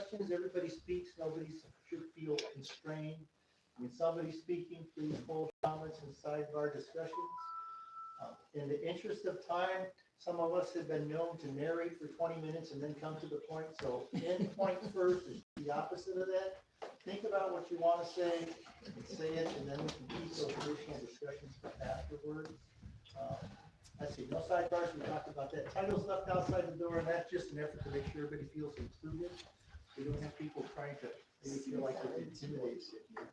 questions, everybody speaks, nobody should feel constrained. When somebody's speaking, please hold comments and sidebar discussions. In the interest of time, some of us have been known to narrate for 20 minutes and then come to the point. So end point first is the opposite of that. Think about what you want to say it, and then we can keep those additional discussions for afterward. Let's see, no sidebars, we talked about that. Titles left outside the door, and that's just an effort to make sure everybody feels included. We don't have people trying to maybe feel like they're intimidated here.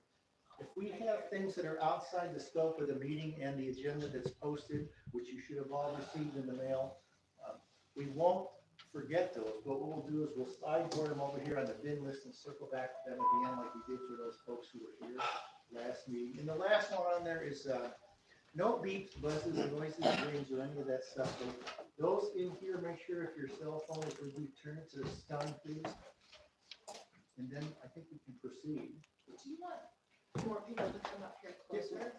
If we have things that are outside the scope of the meeting and the agenda that's posted, which you should have all received in the mail, we won't forget those, but what we'll do is we'll sideboard them over here on the bin list and circle back to them at the end like we did for those folks who were here last meeting. And the last one on there is no beeps, buzzes, noises, rings, or any of that stuff. So those in here, make sure if your cell phone is going to turn it to stun, please. And then I think we can proceed. Do you want more people to come up here closer?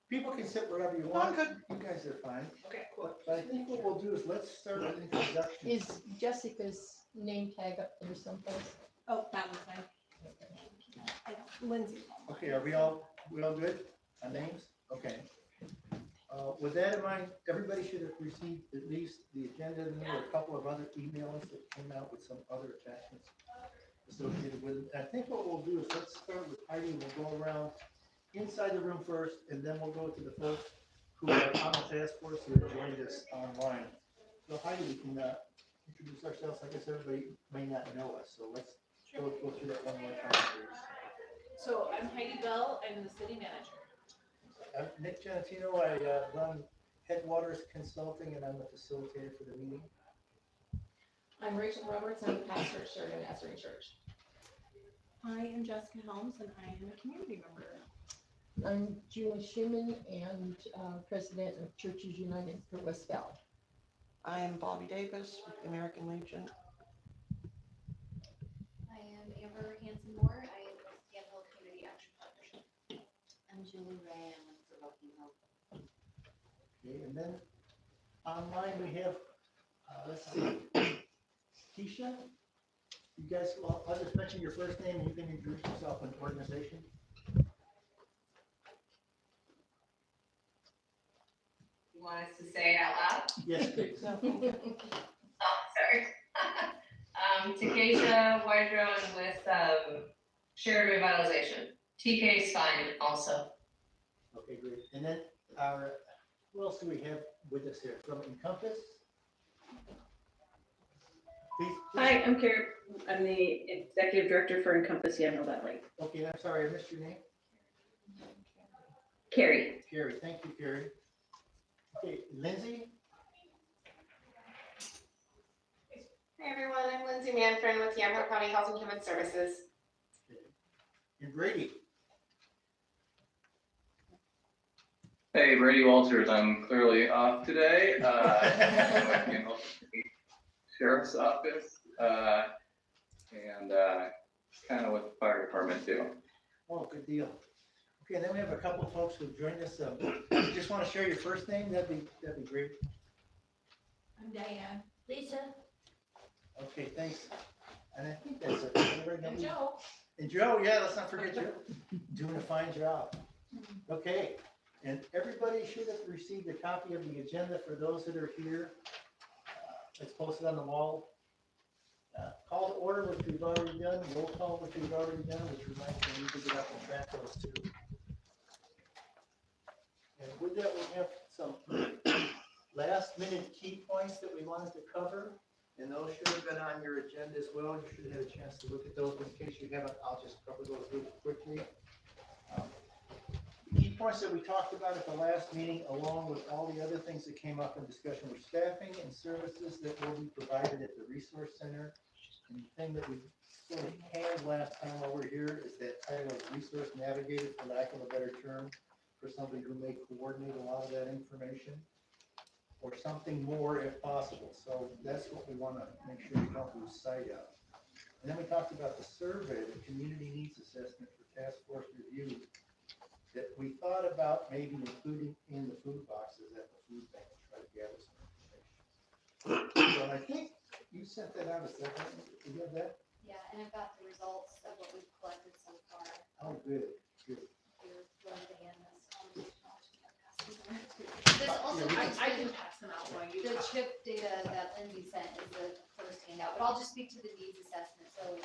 People can sit wherever you want. You guys are fine. Okay, cool. But I think what we'll do is let's start with introductions. Is Jessica's name tag up there someplace? Oh, that was fine. Lindsay. Okay, are we all good on names? Okay. With that in mind, everybody should have received at least the agenda and there were a couple of other emails that came out with some other attachments associated with it. I think what we'll do is let's start with Heidi. We'll go around inside the room first, and then we'll go to the folks who are on the task force who have joined us online. So Heidi, we can introduce ourselves. I guess everybody may not know us, so let's go through that one more time, please. So I'm Heidi Bell. I'm the city manager. I'm Nick Genatino. I run Headwaters Consulting, and I'm the facilitator for the meeting. I'm Rachel Roberts. I'm the pastor at Sheridan Church. I am Jessica Helms, and I am a community member. I'm Julie Schumann and president of Churches United for West Valley. I am Bobby Davis with the American Legion. I am Amber Hanson-Moore. I am with the Hill Community Action Partnership. I'm Julie Ray. I'm with the Rocky Hill. Okay, and then online we have, let's see, Keisha. You guys, well, I'll just mention your first name and you can introduce yourself and organization. You want us to say it out loud? Yes, please. Oh, sorry. Takesha Wydron with Shared Revitalization. TK is fine also. Okay, great. And then who else do we have with us here? From Encompass? Please. Hi, I'm Carrie. I'm the executive director for Encompass Yamhill Valley. Okay, I'm sorry, I missed your name. Carrie. Carrie, thank you, Carrie. Okay, Lindsay? Hi everyone, I'm Lindsay Manfred with Yamhill County Health and Human Services. Okay. And Brady? Hey, Brady Walters. I'm clearly off today. I'm working in the Sheriff's Office and kind of with the fire department too. Oh, good deal. Okay, and then we have a couple of folks who have joined us. Just want to share your first name? That'd be great. I'm Diane. Lisa. Okay, thanks. And I think that's it. And Joe. And Joe, yeah, let's not forget Joe. Doing a fine job. Okay, and everybody should have received a copy of the agenda for those that are here. It's posted on the wall. Call to order, which we've already done. Roll call, which we've already done, which reminds me we need to get up and track those too. And with that, we have some last minute key points that we wanted to cover. And those should have been on your agenda as well. You should have had a chance to look at those. In case you haven't, I'll just cover those really quickly. The key points that we talked about at the last meeting, along with all the other things that came up in discussion, were staffing and services that will be provided at the resource center. And the thing that we sort of had last time while we're here is that title of resource navigator, for lack of a better term, for somebody who may coordinate a lot of that information, or something more if possible. So that's what we want to make sure we don't lose sight of. And then we talked about the survey, the community needs assessment for task force review, that we thought about maybe including in the food boxes at the food bank to try to gather some information. So I think you sent that out, is that right? You have that? Yeah, and and I've got the results of what we've collected so far. Oh, good, good. You're going to hand this on. This also, I can pass them out while you the talk. chip data that Lindsay sent is the first handout, but I'll just speak to the needs assessment. So,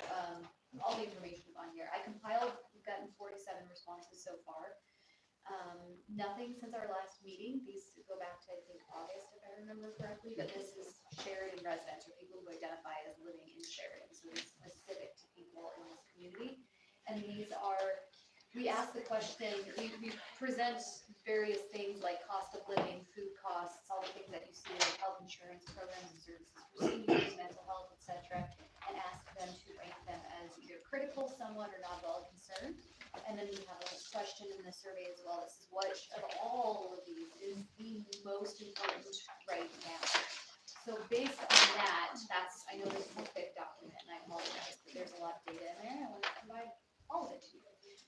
all the information is on here. I compiled, we've gotten 47 responses so far. Nothing since our last meeting. These go back to, I think, August, if I remember correctly, but this is Sheridan residents, or people who identify as living in Sheridan. So it's specific to people in this community. And these are, we ask the question, we present various things like cost of living, food costs, all the things that you see, like health insurance programs and services for seniors, mental health, etc., and ask them to rank them as either critical, somewhat, or not at all concerned. And then we have a question in the survey as well that says, which of all of these is the most important right now? So based on that, I know this is a thick document, and I apologize, but there's a lot of data in there, and I want to provide all of it to you.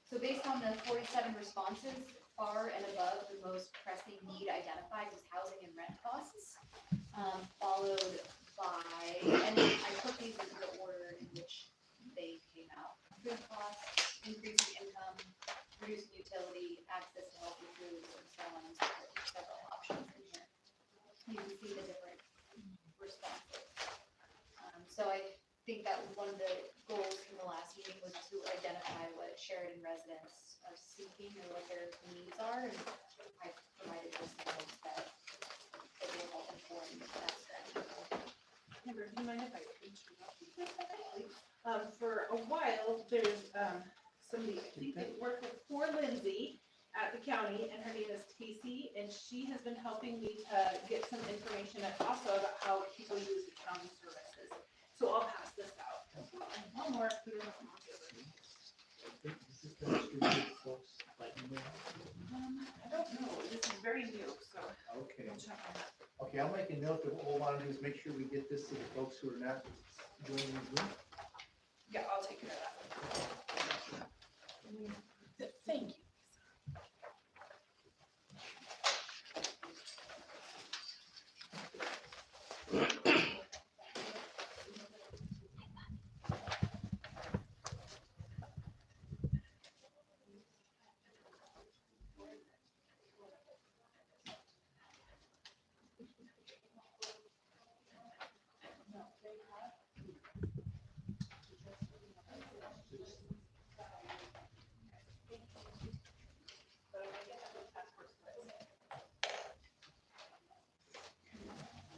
So based on the 47 responses, far and above the most pressing need identified was housing and rent costs, followed by, and I put these into the order in which they came out. Food costs, increasing income, reducing utility, access to healthy foods, and so on and so forth. There's several options in here. You can see the different responses. So I think that one of the goals from the last meeting was to identify what Sheridan residents are seeking or what their needs are, and I provided this notes that will help inform that strategy. Amber, do you mind if I interrupt you? For a while, there's somebody, I think that worked for Lindsay at the county, and her name is Casey, and she has been helping me to get some information and also about how people use the county services. So I'll pass this out. One more. This is the distributed folks, like, I don't know, this is very new, so okay. I'll check on that. Okay, I'll make a note that what we'll want to do is make sure we get this to the folks who are not joining the group. Yeah, I'll take care of that. Thank you.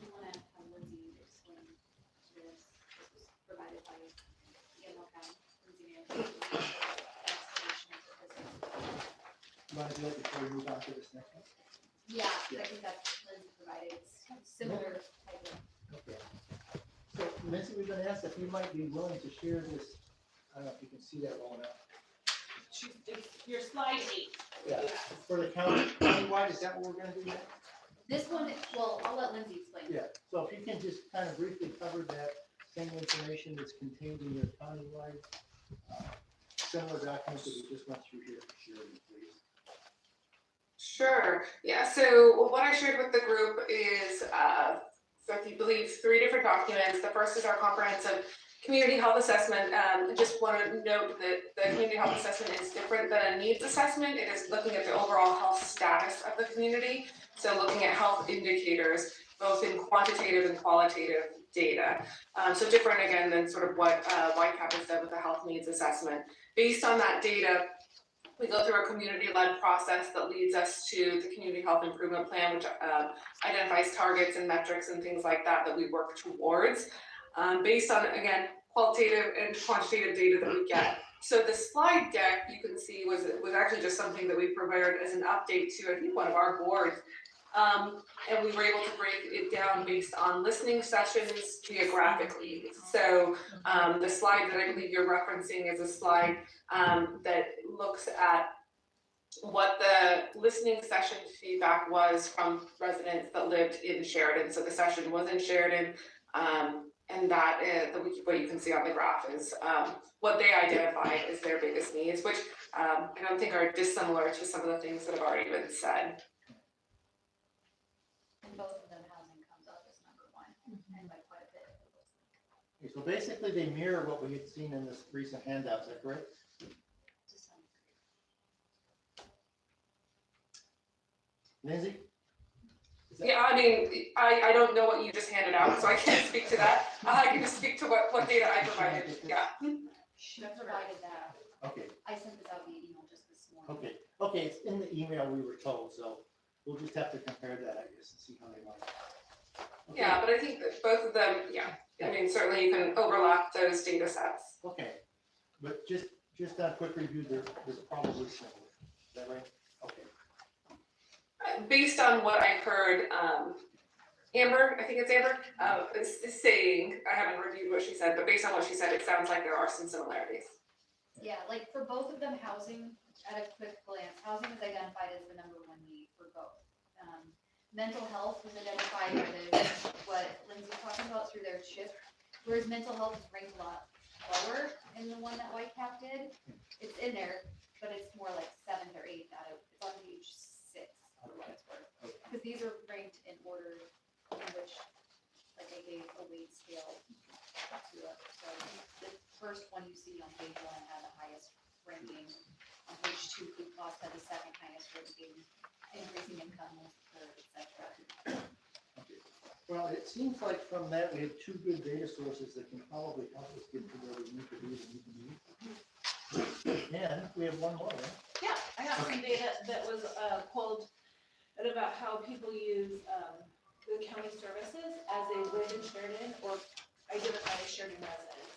We want to have Lindsay explain this. This was provided by Yamhill County, Lindsay Mann. You want to do it before we move on to this next one? Yeah, I think that's Lindsay provided. It's similar type of. Okay. So Lindsay, we're going to ask if you might be willing to share this. I don't know if you can see that well enough. Your slide 8. Yeah. For the countywide, is that what we're going to do next? This one, well, I'll let Lindsay explain. Yeah, so if you can just kind of briefly cover that same information that's contained in your countywide similar document that we just went through here, Sheridan, please. Sure. Yeah. So what I shared with the group is, I believe, 3 different documents. The first is our comprehensive community health assessment. Just want to note that the community health assessment is different than a needs assessment. It is looking at the overall health status of the community. So looking at health indicators, both in quantitative and qualitative data. So different again than sort of what YCAP has done with the health needs assessment. Based on that data, we go through a community-led process that leads us to the community health improvement plan, which identifies targets and metrics and things like that that we work towards, based on, again, qualitative and quantitative data that we get. So the slide deck you can see was actually just something that we prepared as an update to, I think, one of our boards. And we were able to break it down based on listening sessions geographically. So the slide that I believe you're referencing is a slide that looks at what the listening session feedback was from residents that lived in Sheridan. So the session was in Sheridan, and that is what you can see on the graph is what they identify as their biggest needs, which I don't think are dissimilar to some of the things that have already been said. And both of them, housing comes up as number 1, and by quite a bit. Okay, so basically they mirror what we had seen in this recent handout, is that correct? Lindsay? Is that- Yeah, I mean, I don't know what you just handed out, so I can't speak to that. I can just speak to what data I provided, yeah. She provided that. Okay, I sent this out via email just this morning. okay, it's in the email we were told, so we'll just have to compare that, I guess, and see how they like it. Okay, Yeah, but I think that both of them, yeah, I mean, certainly you can overlap those data sets. okay, but just a quick review, they're probably similar, is that right? Okay. Based on what I heard, Amber, I think it's Amber, is saying, I haven't reviewed what she said, but based on what she said, it sounds like there are some similarities. Yeah, like for both of them, housing, at a quick glance, housing is identified as the #1 need for both. Mental health was identified as what Lindsay was talking about through their shift, whereas mental health is ranked a lot lower in the one that Whitecap did. It's in there, but it's more like 7th or 8th out of, it's on page 6, for what it's worth. Because these are ranked in order in which, like I gave a weight scale to it. So the first one you see on page 1 had the highest ranking. On page 2, food costs had the second highest ranking. Increasing income was third, et cetera. Well, it seems like from that, we have two good data sources that can probably help us get to where we need to be and we can be. And we have one more, right? Yeah, I have some data that was pulled at about how people use the county services as they live in Sheridan or identify as Sheridan residents.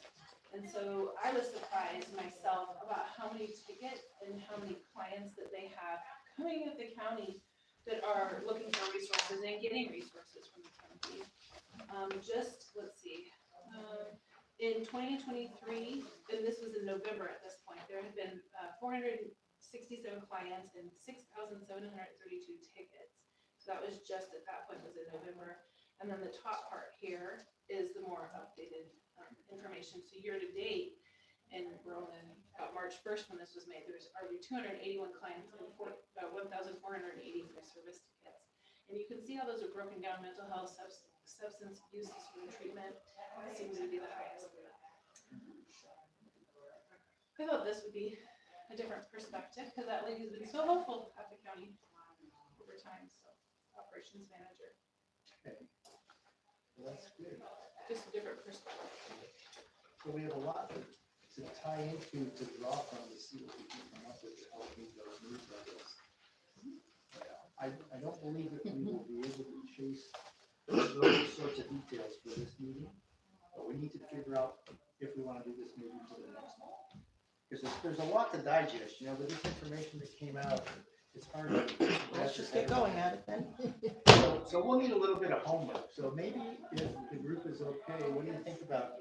And so I was surprised myself about how many tickets and how many clients that they have coming at the county that are looking for resources and getting resources from the county. Let's see, in 2023, and this was in November at this point, there had been 467 clients and 6,732 tickets. So that was just at that point, was in November. And then the top part here is the more updated information. So year to date, and we're only about March 1st when this was made, there was already 281 clients and 1,480 for service tickets. And you can see how those are broken down: mental health, substance abuse disorder treatment seems to be the highest. I thought this would be a different perspective because that lady's been so helpful at the county over time. So, operations manager, Okay. Well, that's good. just a different perspective. So we have a lot to tie into, to draw from, to see what we can come up with to help meet those needs like this. I don't believe that we will be able to chase those sorts of details for this meeting, but we need to figure out if we want to do this meeting for the next one. Because there's a lot to digest, but this information that came out, it's hard to. Let's just get going at it then. So we'll need a little bit of homework. So maybe if the group is okay, what do you think about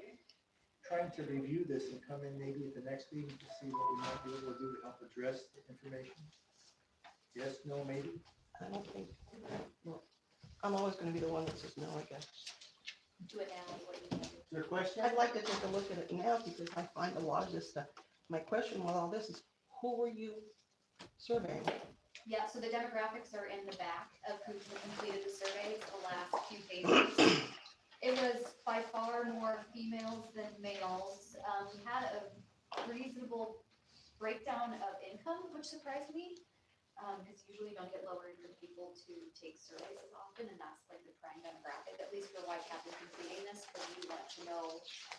trying to review this and come in maybe at the next meeting to see what we might be able to do to help address the information? Yes, no, maybe? I don't think, well, I'm always gonna be the one that says no, I guess. Do it now, what do you think? Is there a question? I'd like to take a look at it now because I find a lot of this stuff. My question with all this is, who were you surveying? Yeah, so the demographics are in the back of who completed the survey, the last few pages. It was by far more females than males. We had a reasonable breakdown of income, which surprised me. Because usually you don't get lower income people to take surveys as often, and that's like the prime demographic, at least for Whitecap is completing this, because we want to know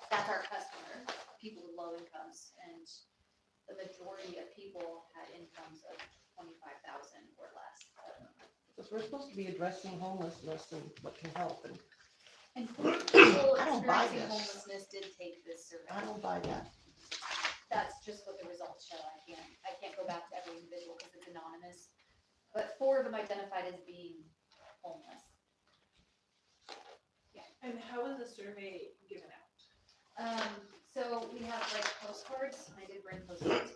that's our customer, people with low incomes, and the majority of people had incomes of 25,000 or less. Because we're supposed to be addressing homelessness and what can help, and And 4 people I don't buy experiencing this. homelessness did take this survey. I don't buy that. That's just what the results show. I can't go back to every individual because it's anonymous. But 4 of them identified as being homeless. And how was the survey given out? So we have like postcards. I did bring postcards.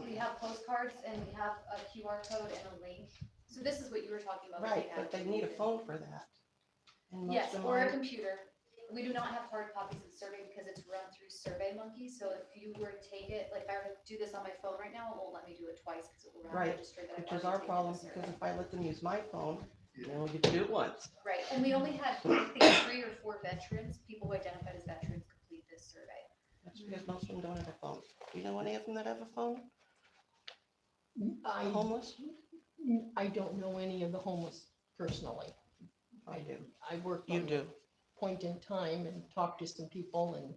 We have postcards and we have a QR code and a link. So this is what you were talking about. Right, but they need a phone for that. And most Yes, of or a mine- computer. We do not have hard copies of the survey because it's run through SurveyMonkey. So if you were to take it, like if I were to do this on my phone right now, it won't let me do it twice because it will run Right, register that I've which is already our taken problem, the because survey. if I let them use my phone, they only get to do it once. Right, and we only had, I think, 3 or 4 veterans, people who identified as veterans complete survey. That's because most of them don't have a phone. You know any of them that have a phone? I, Homeless? I don't know any of the homeless personally. I do. I worked You on do. point in time and talked to some people and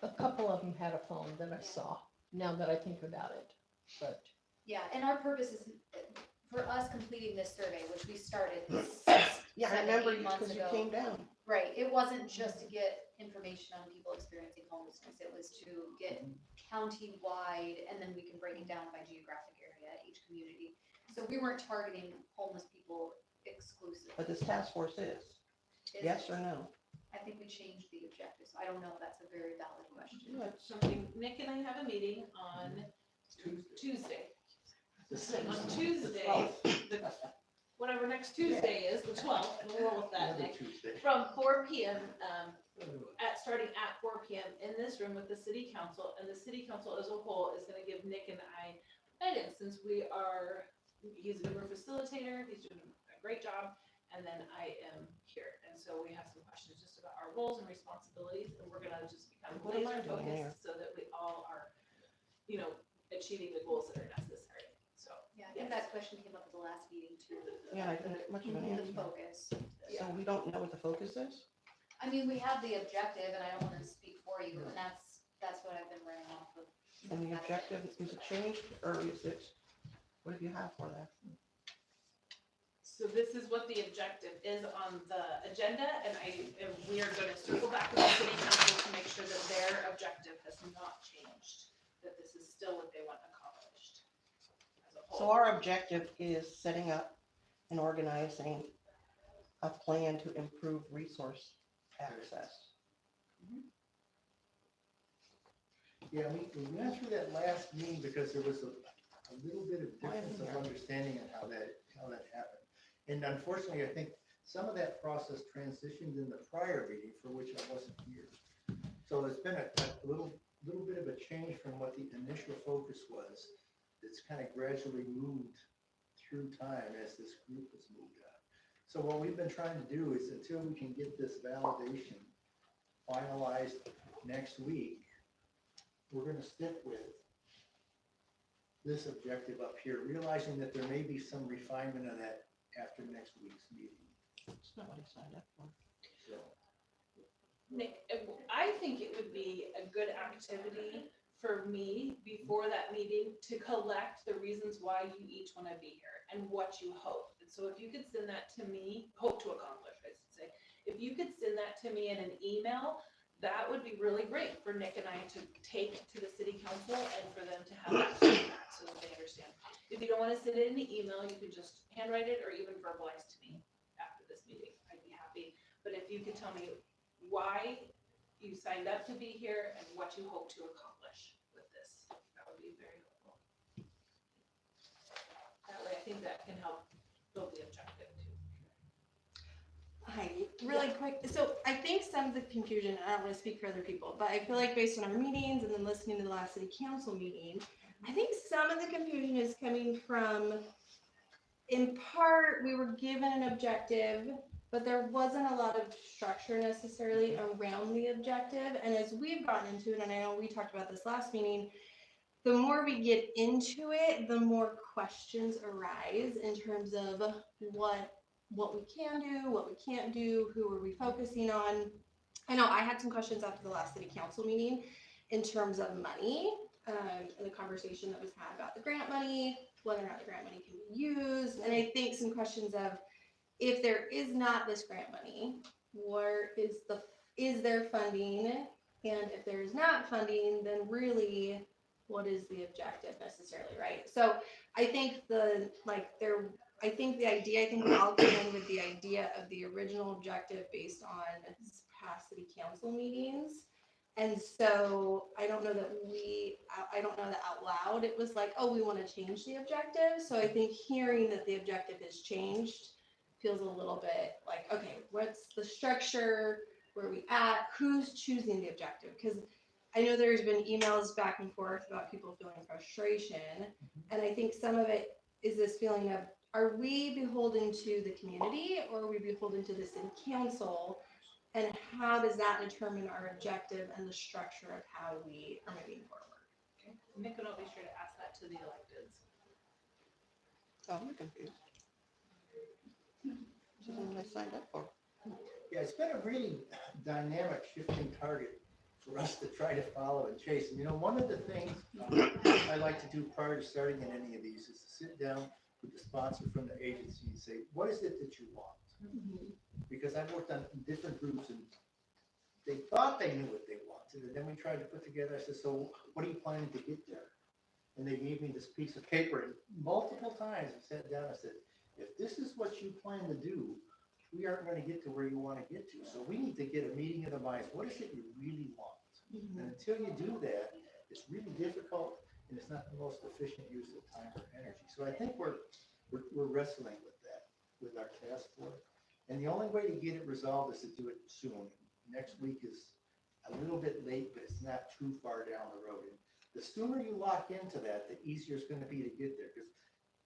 a couple of them had a phone that I saw, now that I think about it, but. Yeah, and our purpose is, for us completing this survey, which we started Yeah, I 7, remember 8 months because you ago. came down. Right, it wasn't just to get information on people experiencing homelessness, it was to get county-wide, and then we can break it down by geographic area, each community. So we weren't targeting homeless people exclusively. But this task force is. Yes or no? I think we changed the objectives, I don't know, that's a very valid question. Something, Nick and I have a meeting on Tuesday. On Tuesday, whatever next Tuesday is, the 12th, we'll roll with that, Another Nick. Tuesday. From 4 p.m., starting at 4 p.m. in this room with the city council, and the city council as a whole is gonna give Nick and I guidance, since he's a newer facilitator, he's doing a great job, and then I am here, and so we have some questions just about our roles and responsibilities, and we're gonna just become What am I laser doing here? focused so that we all are, achieving the goals that are necessary, so. Yeah, I think that question came up at the last meeting too. Yeah, I didn't get much of an The answer. focus. So we don't know what the focus is? I mean, we have the objective, and I don't wanna speak for you, and that's what I've been running off of. And the objective, is it changed or is it, what do you have for that? So this is what the objective is on the agenda, and we are gonna circle back with the city council to make sure that their objective has not changed, that this is still what they want accomplished as a whole. So our objective is setting up and organizing a plan to improve resource access. Yeah, we went through that last meeting because there was a little bit of difference of understanding of how that happened. And unfortunately, I think some of that process transitioned in the prior meeting for which I wasn't here. So there's been a little bit of a change from what the initial focus was. It's kind of gradually moved through time as this group has moved on. So what we've been trying to do is, until we can get this validation finalized next week, we're gonna stick with this objective up here, realizing that there may be some refinement of that after next week's meeting. That's not what I signed up for. So, Nick, I think it would be a good activity for me before that meeting to collect the reasons why you each want to be here and what you hope. And so if you could send that to me, hope to accomplish, I should say. If you could send that to me in an email, that would be really great for Nick and I to take to the city council and for them to have that feedback so that they understand. If you don't want to send it in an email, you can just handwrite it or even verbalize to me after this meeting. I'd be happy. But if you could tell me why you signed up to be here and what you hope to accomplish with this, that would be very helpful. That way, I think that can help build the objective too. Heidi, really quick. So I think some of the confusion, I don't want to speak for other people, but I feel like based on our meetings and then listening to the last city council meeting, I think some of the confusion is coming from, in part, we were given an objective, but there wasn't a lot of structure necessarily around the objective. And as we've gotten into it, and I know we talked about this last meeting, the more we get into it, the more questions arise in terms of what we can do, what we can't do, who are we focusing on. I know I had some questions after the last city council meeting in terms of money, and the conversation that was had about the grant money, whether or not the grant money can be used. And I think some questions of, if there is not this grant money, where is there funding? And if there is not funding, then really, what is the objective necessarily, right? So I think the idea, I think we all came in with the idea of the original objective based on past city council meetings. And so I don't know that out loud it was like, oh, we want to change the objective. So I think hearing that the objective has changed feels a little bit like, okay, what's the structure? Where are we at? Who's choosing the objective? Because I know there's been emails back and forth about people feeling frustration. And I think some of it is this feeling of, are we beholden to the community or are we beholden to the city council? And how does that determine our objective and the structure of how we are moving forward? Okay. Nick and I'll be sure to ask that to the electeds. Oh, I'm confused. This isn't what I signed up for. Yeah, it's been a really dynamic shifting target for us to try to follow and chase. And you know, one of the things I like to do prior to starting in any of these is to sit down with the sponsor from the agency and say, what is it that you want? Because I've worked on different groups and they thought they knew what they wanted. And then we tried to put together, I said, so what are you planning to get there? And they gave me this piece of paper and multiple times I sat down and said, if this is what you plan to do, we aren't going to get to where you want to get to. So we need to get a meeting of the minds. What is it you really want? And until you do that, it's really difficult and it's not the most efficient use of time or energy. So I think we're wrestling with that, with our task force. And the only way to get it resolved is to do it soon. Next week is a little bit late, but it's not too far down the road. And the sooner you lock into that, the easier it's going to be to get there. Because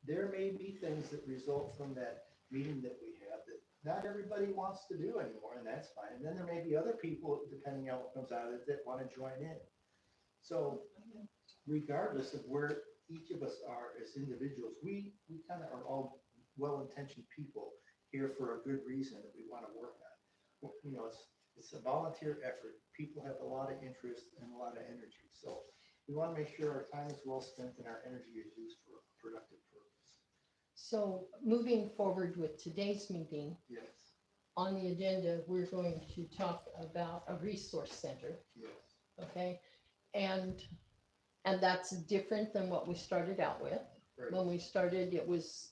there may be things that result from that meeting that we have that not everybody wants to do anymore, and that's fine. And then there may be other people, depending on what comes out of it, that want to join in. So regardless of where each of us are as individuals, we kind of are all well-intentioned people here for a good reason that we want to work on. You know, it's a volunteer effort. People have a lot of interest and a lot of energy. So we want to make sure our time is well spent and our energy is used for a productive purpose. So moving forward with today's meeting, Yes, on the agenda, we're going to talk about a resource center, yes. okay? And that's different than what we started out with. Right. When we started, it was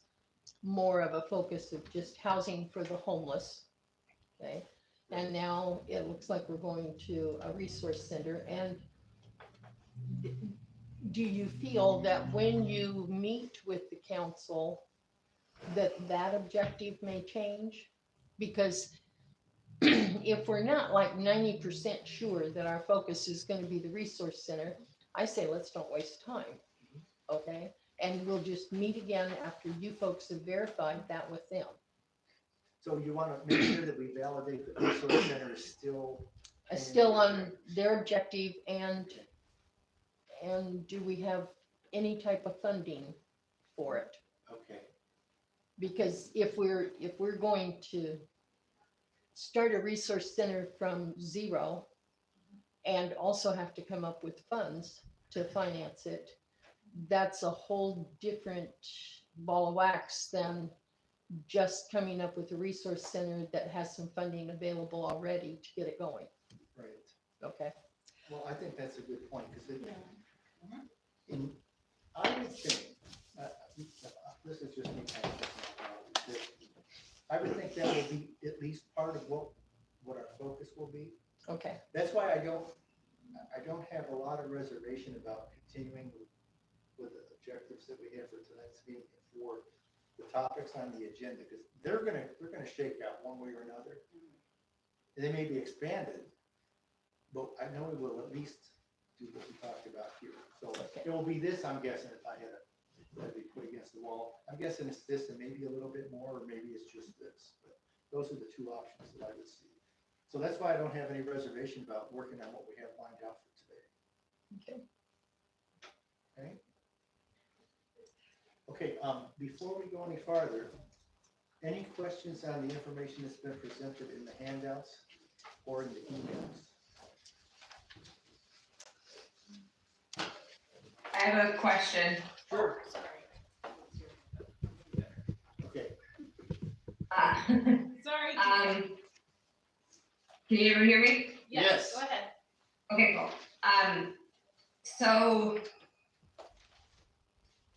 more of a focus of just housing for the homeless, okay? And now it looks like we're going to a resource center. And do you feel that when you meet with the council, that objective may change? Because if we're not like 90% sure that our focus is going to be the resource center, I say let's don't waste time, okay? And we'll just meet again after you folks have verified that with them. So you want to make sure that we validate that the resource center is still. Still on their objective, and do we have any type of funding for it? Okay, Because if we're going to start a resource center from zero and also have to come up with funds to finance it, that's a whole different ball of wax than just coming up with a resource center that has some funding available already to get it going. right. Okay. Well, I think that's a good point, because I would think, this is just me kind of thinking about it, that I would think that will be at least part of what our focus will be. Okay. That's why I don't have a lot of reservation about continuing with the objectives that we have for tonight's meeting for the topics on the agenda, because they're gonna shake out one way or another. And they may be expanded, but I know we will at least do what we talked about here. So it will be this, I'm guessing, if I had to be put against the wall. I'm guessing it's this and maybe a little bit more, or maybe it's just this. But those are the two options that I would see. So that's why I don't have any reservation about working on what we have lined out for today. Okay. Okay. Okay, before we go any farther, any questions on the information that's been presented in the handouts or in the emails? I have a question. Sure. Okay. Sorry. Can you ever hear me? Yes. Go ahead. Okay, cool. So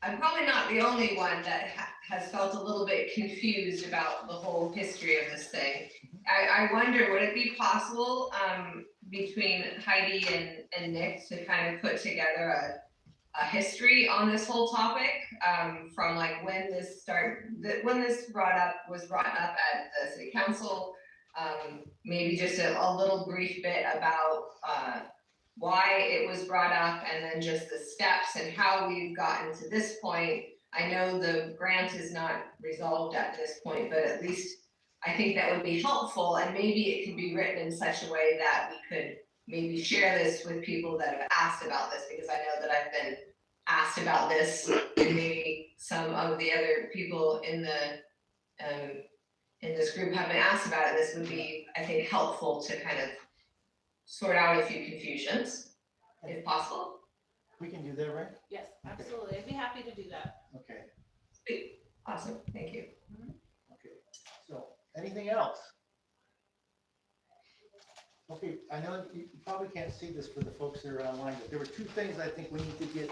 I'm probably not the only one that has felt a little bit confused about the whole history of this thing. I wonder, would it be possible between Heidi and Nick to kind of put together a history on this whole topic from like when this was brought up at the city council, maybe just a little brief bit about why it was brought up, and then just the steps and how we've gotten to this point. I know the grant is not resolved at this point, but at least I think that would be helpful, and maybe it can be written in such a way that we could maybe share this with people that have asked about this, because I know that I've been asked about this, and maybe some of the other people in this group have been asked about it. This would be, I think, helpful to kind of sort out a few confusions, if possible. We can do that, right? Yes, absolutely. I'd be happy to do that. Okay, Awesome, thank you. okay. So, anything else? Okay, I know you probably can't see this for the folks that are online, but there were two things I think we need to get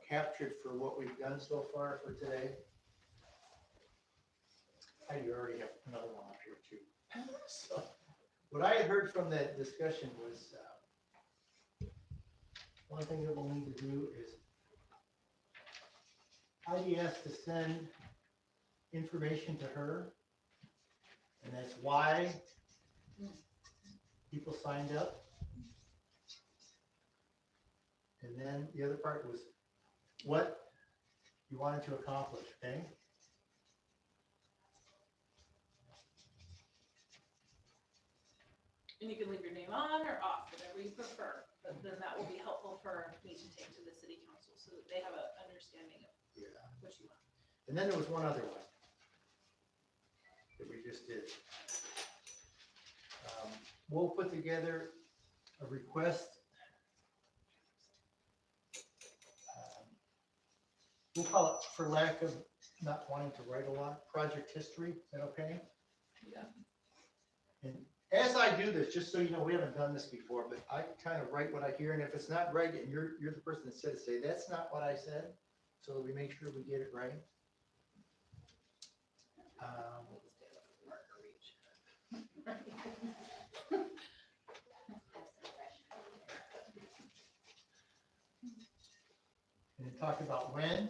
captured for what we've done so far for today. You already have another one up here too. So, what I had heard from that discussion was, one thing that we'll need to do is Heidi has to send information to her, and that's why people signed up. And then the other part was what you wanted to accomplish, okay? And you can leave your name on or off, whatever you prefer, but then that will be helpful for me to take to the city council so that they have an understanding of what you want. And then there was one other one that we just did. We'll put together a request. We'll call it, for lack of not wanting to write a lot, project history. Is that okay? Yeah. And as I do this, just so you know, we haven't done this before, but I kind of write what I hear, and if it's not right, and you're the person that said it, say, that's not what I said, so that we make sure we get it right. And it talked about when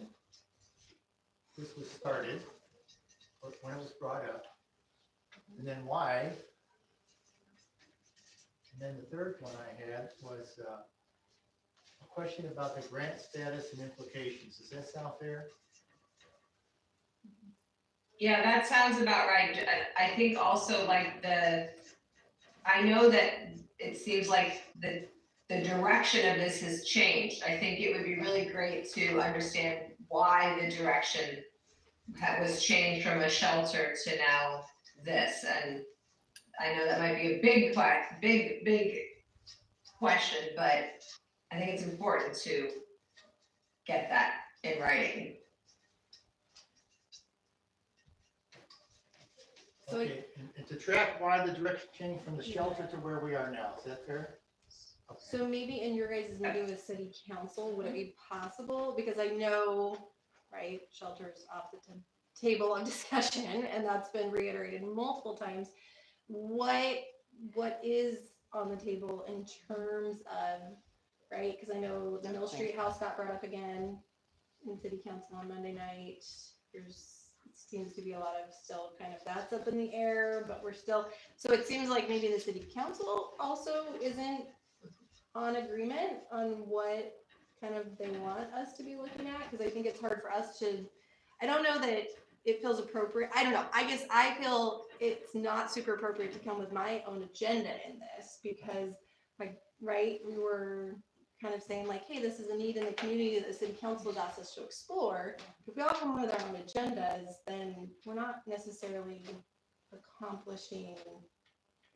this was started, or when it was brought up, and then why. And then the third one I had was a question about the grant status and implications. Does that sound fair? Yeah, that sounds about right. I think also like I know that it seems like the direction of this has changed. I think it would be really great to understand why the direction was changed from a shelter to now this. And I know that might be a big question, but I think it's important to get that in writing. Okay, and to track why the direction changed from the shelter to where we are now, is that fair? Okay. So maybe in your guys' meeting with city council, would it be possible, because I know, right, shelter's off the table of discussion, and that's been reiterated multiple times. What is on the table in terms of, right, because I know the Mill Street House got brought up again in city council on Monday night. Seems to be a lot of still kind of that's up in the air, but we're still, so it seems like maybe the city council also isn't on agreement on what kind of they want us to be looking at, because I think it's hard for us to, I don't know that it feels appropriate. I don't know. I guess I feel it's not super appropriate to come with my own agenda in this, because like, right, we were kind of saying like, hey, this is a need in the community that the city council has asked us to explore. If we all come with our own agendas, then we're not necessarily accomplishing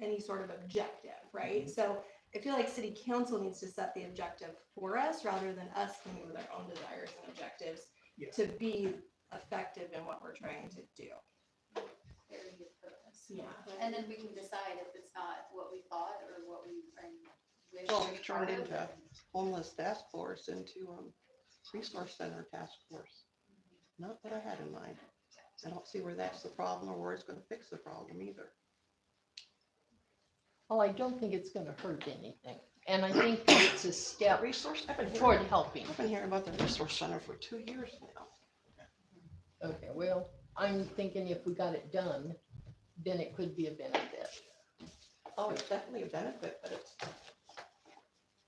any sort of objective, right? So I feel like city council needs to set the objective for us rather than us coming with our own desires and objectives to be effective in what we're trying to do. Very good purpose. Yeah. And then we can decide if it's not what we thought or what we wish. Well, we it's turned thought of. into homeless task force into resource center task force. Not that I had in mind. I don't see where that's the problem or where it's going to fix the problem either. Well, I don't think it's gonna hurt anything, and I think that it's a step Resource, I've been toward hearing, helping. I've been hearing about the resource center for 2 years now. Okay, well, I'm thinking if we got it done, then it could be a benefit. Oh, it's definitely a benefit, but it's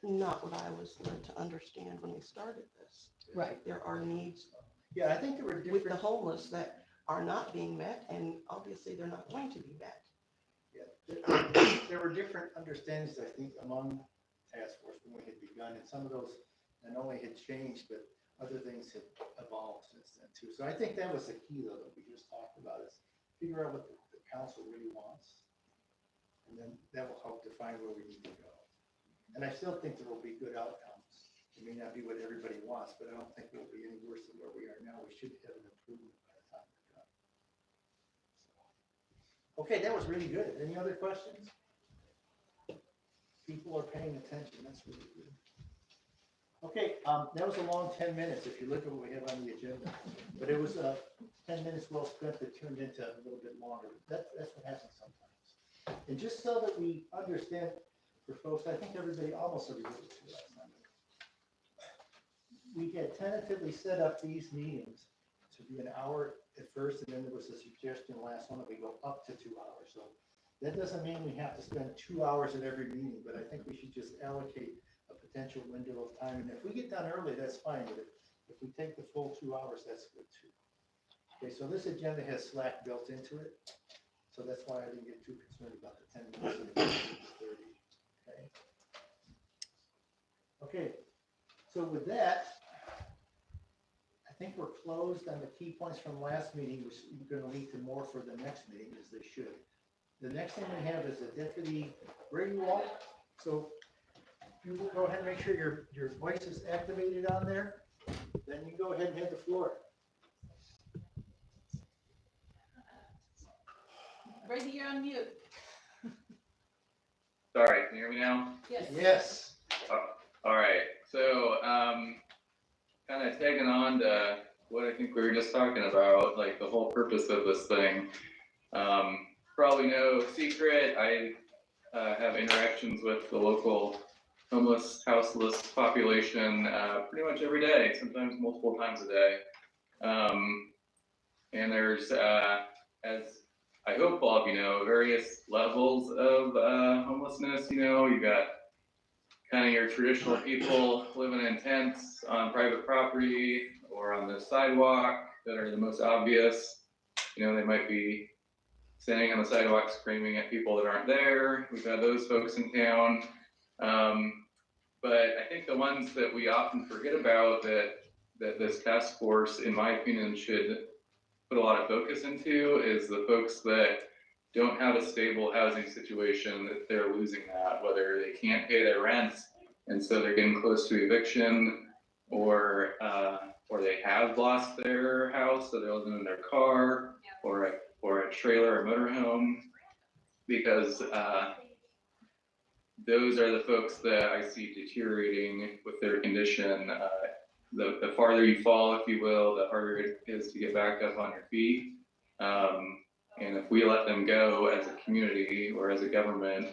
not what I was led to understand when we started this. Right. There are needs Yeah, I think there were with the different, homeless that are not being met, and obviously they're not going to be met. Yeah, there were different understandings, I think, among task force when we had begun, and some of those not only had changed, but other things have evolved since then too. So I think that was the key though, that we just talked about, is figure out what the council really wants. And then that will help define where we need to go. And I still think there will be good outcomes. It may not be what everybody wants, but I don't think it will be any worse than where we are now. We should have an improvement by the time we're done. Okay, that was really good. Any other questions? People are paying attention. That's really good. Okay, that was a long 10 minutes if you look at what we have on the agenda. But it was 10 minutes well spent that turned into a little bit longer. That's what happens sometimes. And just so that we understand for folks, I think almost everybody was here last night. We had tentatively set up these meetings to be an hour at first, and then there was a suggestion last one that we go up to 2 hours. So that doesn't mean we have to spend 2 hours at every meeting, but I think we should just allocate a potential window of time. And if we get done early, that's fine. But if we take the full 2 hours, that's good too. Okay, so this agenda has slack built into it. So that's why I didn't get too concerned about the 10 minutes and the 30. Okay. Okay. So with that, I think we're closed on the key points from last meeting, which is going to lead to more for the next meeting, as they should. The next thing we have is a deputy Brady wall. So you will go ahead and make sure your voice is activated on there. Then you go ahead and hit the floor. Brady, you're on mute. Sorry, can you hear me now? Yes. Yes. All right, so kind of tagging on to what I think we were just talking about, like the whole purpose of this thing. Probably no secret, I have interactions with the local homeless, houseless population pretty much every day, sometimes multiple times a day. And there's, as I hope all of you know, various levels of homelessness. You know, you got kind of your traditional people living in tents on private property or on the sidewalk that are the most obvious. You know, they might be standing on the sidewalk screaming at people that aren't there. We've got those folks in town. But I think the ones that we often forget about that this task force, in my opinion, should put a lot of focus into is the folks that don't have a stable housing situation, that they're losing that, whether they can't pay their rents and so they're getting close to eviction, or they have lost their house, so they're living in their car or a trailer or motorhome, because those are the folks that I see deteriorating with their condition. The farther you fall, if you will, the harder it is to get back up on your feet. And if we let them go as a community or as a government,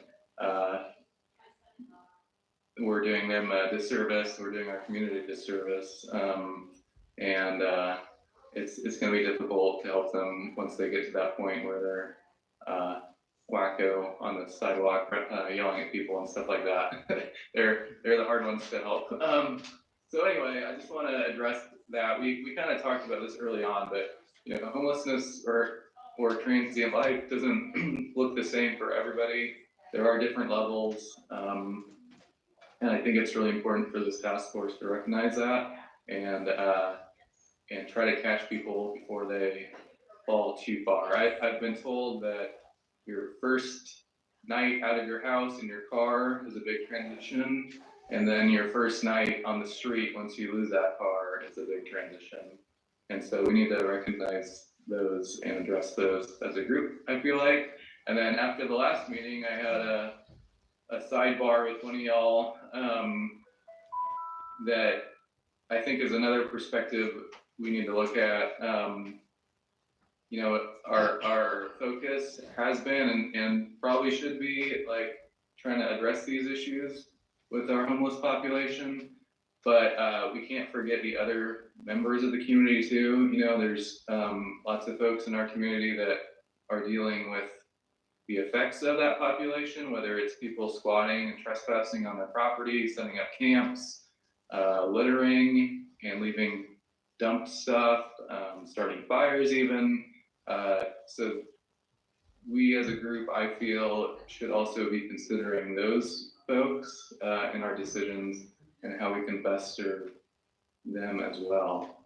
we're doing them a disservice, we're doing our community a disservice. And it's gonna be difficult to help them once they get to that point where they're wacko on the sidewalk, yelling at people and stuff like that. They're the hard ones to help. So anyway, I just want to address that. We kind of talked about this early on, but you know, homelessness or transient life doesn't look the same for everybody. There are different levels, and I think it's really important for this task force to recognize that and try to catch people before they fall too far. I've been told that your first night out of your house in your car is a big transition, and then your first night on the street once you lose that car is a big transition. And so we need to recognize those and address those as a group, I feel like. And then after the last meeting, I had a sidebar with one of y'all that I think is another perspective we need to look at. You know, our focus has been and probably should be like trying to address these issues with our homeless population, but we can't forget the other members of the community too. You know, there's lots of folks in our community that are dealing with the effects of that population, whether it's people squatting and trespassing on their property, setting up camps, littering and leaving dumped stuff, starting fires even. So we as a group, I feel, should also be considering those folks in our decisions and how we can best serve them as well.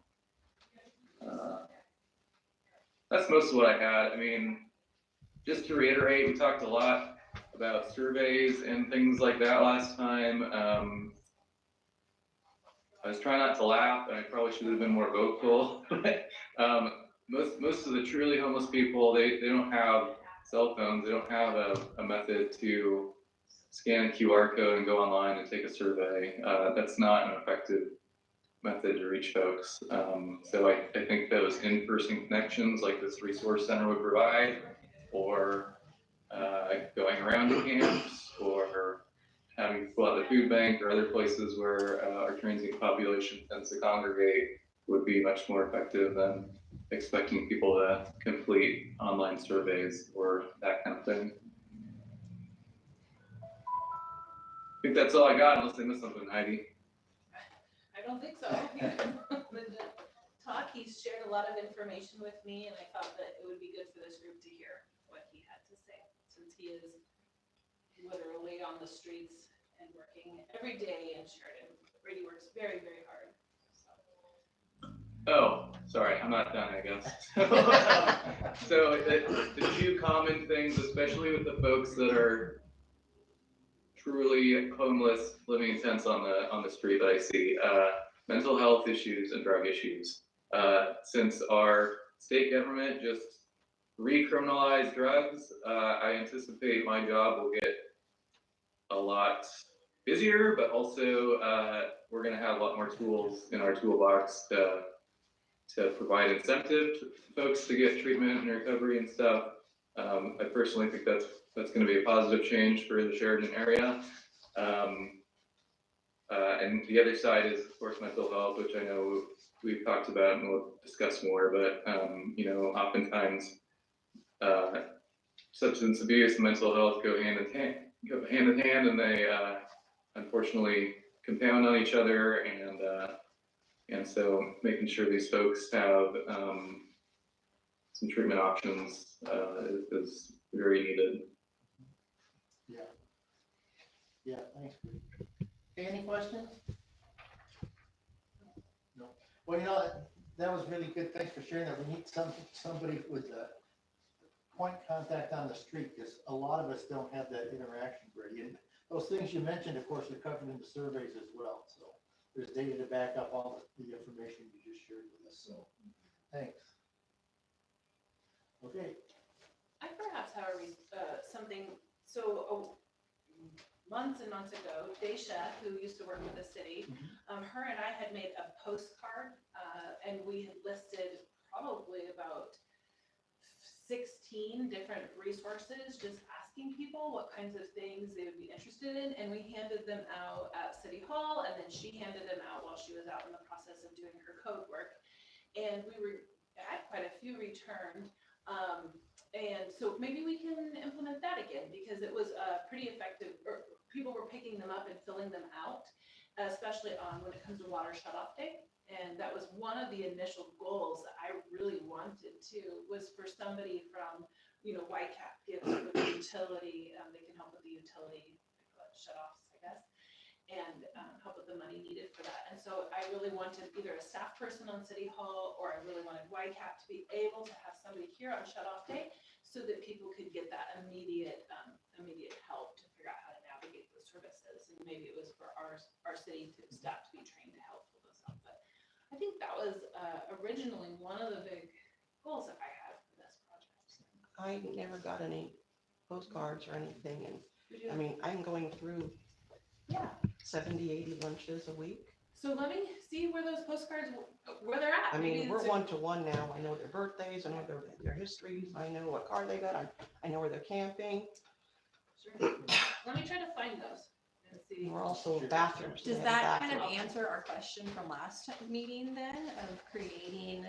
That's most of what I had. I mean, just to reiterate, we talked a lot about surveys and things like that last time. I was trying not to laugh, and I probably should have been more vocal. Most of the truly homeless people, they don't have cell phones. They don't have a method to scan a QR code and go online and take a survey. That's not an effective method to reach folks. So I think those in-person connections like this resource center would provide, or going around to camps, or having people at the food bank or other places where our transient population tends to congregate would be much more effective than expecting people to complete online surveys or that kind of thing. I think that's all I got, unless I missed something, Heidi. I don't think so. The talk, he's shared a lot of information with me, and I thought that it would be good for this group to hear what he had to say, since he is literally on the streets and working every day in Sheridan. Brady works very, very hard. Oh, sorry, I'm not done, I guess. So the two common things, especially with the folks that are truly homeless, living in tents on the street that I see, mental health issues and drug issues. Since our state government just recriminalized drugs, I anticipate my job will get a lot busier, but also we're gonna have a lot more tools in our toolbox to provide incentive to folks to get treatment and recovery and stuff. I personally think that's going to be a positive change for the Sheridan area. And the other side is, of course, mental health, which I know we've talked about and we'll discuss more, but you know, oftentimes substance abuse and mental health go hand in hand, and they unfortunately compound on each other, and so making sure these folks have some treatment options is very needed. Yeah, thanks. Any questions? No. Well, you know, that was really good. Thanks for sharing that. We need somebody with a point contact on the street, because a lot of us don't have that interaction, Brady. And those things you mentioned, of course, are covered in the surveys as well. So there's data to back up all the information you just shared with us. So thanks. Okay. I perhaps have something, so months and months ago, Daisha, who used to work with the city, her and I had made a postcard, and we had listed probably about 16 different resources, just asking people what kinds of things they would be interested in, and we handed them out at City Hall, and then she handed them out while she was out in the process of doing her code work, and we had quite a few returned. And so maybe we can implement that again, because it was pretty effective, or people were picking them up and filling them out, especially when it comes to water shut-off day. And that was one of the initial goals that I really wanted to, was for somebody from, you know, YCAP gives for the utility, they can help with the utility shut-offs, I guess, and help with the money needed for that. And so I really wanted either a staff person on City Hall, or I really wanted YCAP to be able to have somebody here on shut-off day, so that people could get that immediate help to figure out how to navigate those services. And maybe it was for our city staff to be trained to help fill those up. But I think that was originally one of the big goals that I had for this project. I never got any postcards or anything, and I mean, I'm going through 70, 80 lunches a week. So let me see where those postcards, where they're at. I mean, Maybe we're it's one-to-one now. I know their birthdays, I know their histories, I know what car they got, I know where they're camping. Sure. Let me try to find those and see. And we're also bathrooms. Does that kind of answer our question from last meeting then, of creating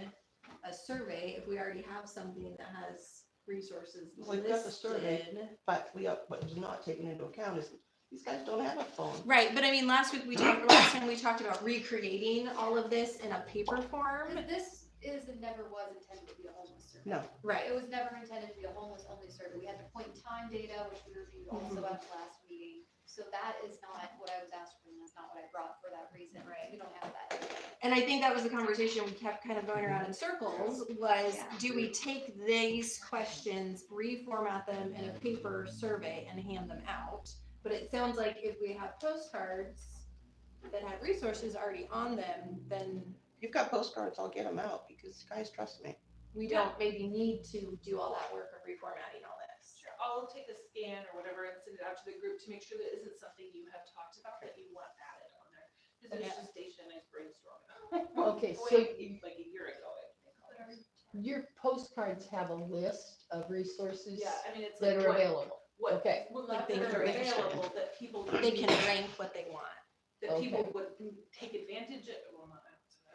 a survey if we already have something that has resources Well, we've got the survey. listed? But what is not taken into account is these guys don't have a phone. Right, but I mean, last time we talked about recreating all of this in a paper form. This is and never was intended to be a homeless survey. No, It was never intended to be a homeless only survey. We had the point in time data, which we reviewed also at the last meeting. So that is not what I was asked for, and that's not what I brought for that reason. Right. We don't have that. And I think that was the conversation we kept kind of going around in circles was, do we take these questions, reformat them in a paper survey and hand them out? But it sounds like if we have postcards that have resources already on them, then you've got postcards, I'll get them out because guys, trust me. we don't maybe need to do all that work of reformatting all this. Sure, I'll take a scan or whatever and send it out to the group to make sure that isn't something you have talked about that you want added on there. Because it's just Dacia and I brainstorming. Okay, so Like a year ago, I think. your postcards have a list of resources Yeah, I mean, it's that like are what, available. what, Okay. what Like things things are are interested in. available that people. They can use, rank what they want. That people Okay. would take advantage of, well, not,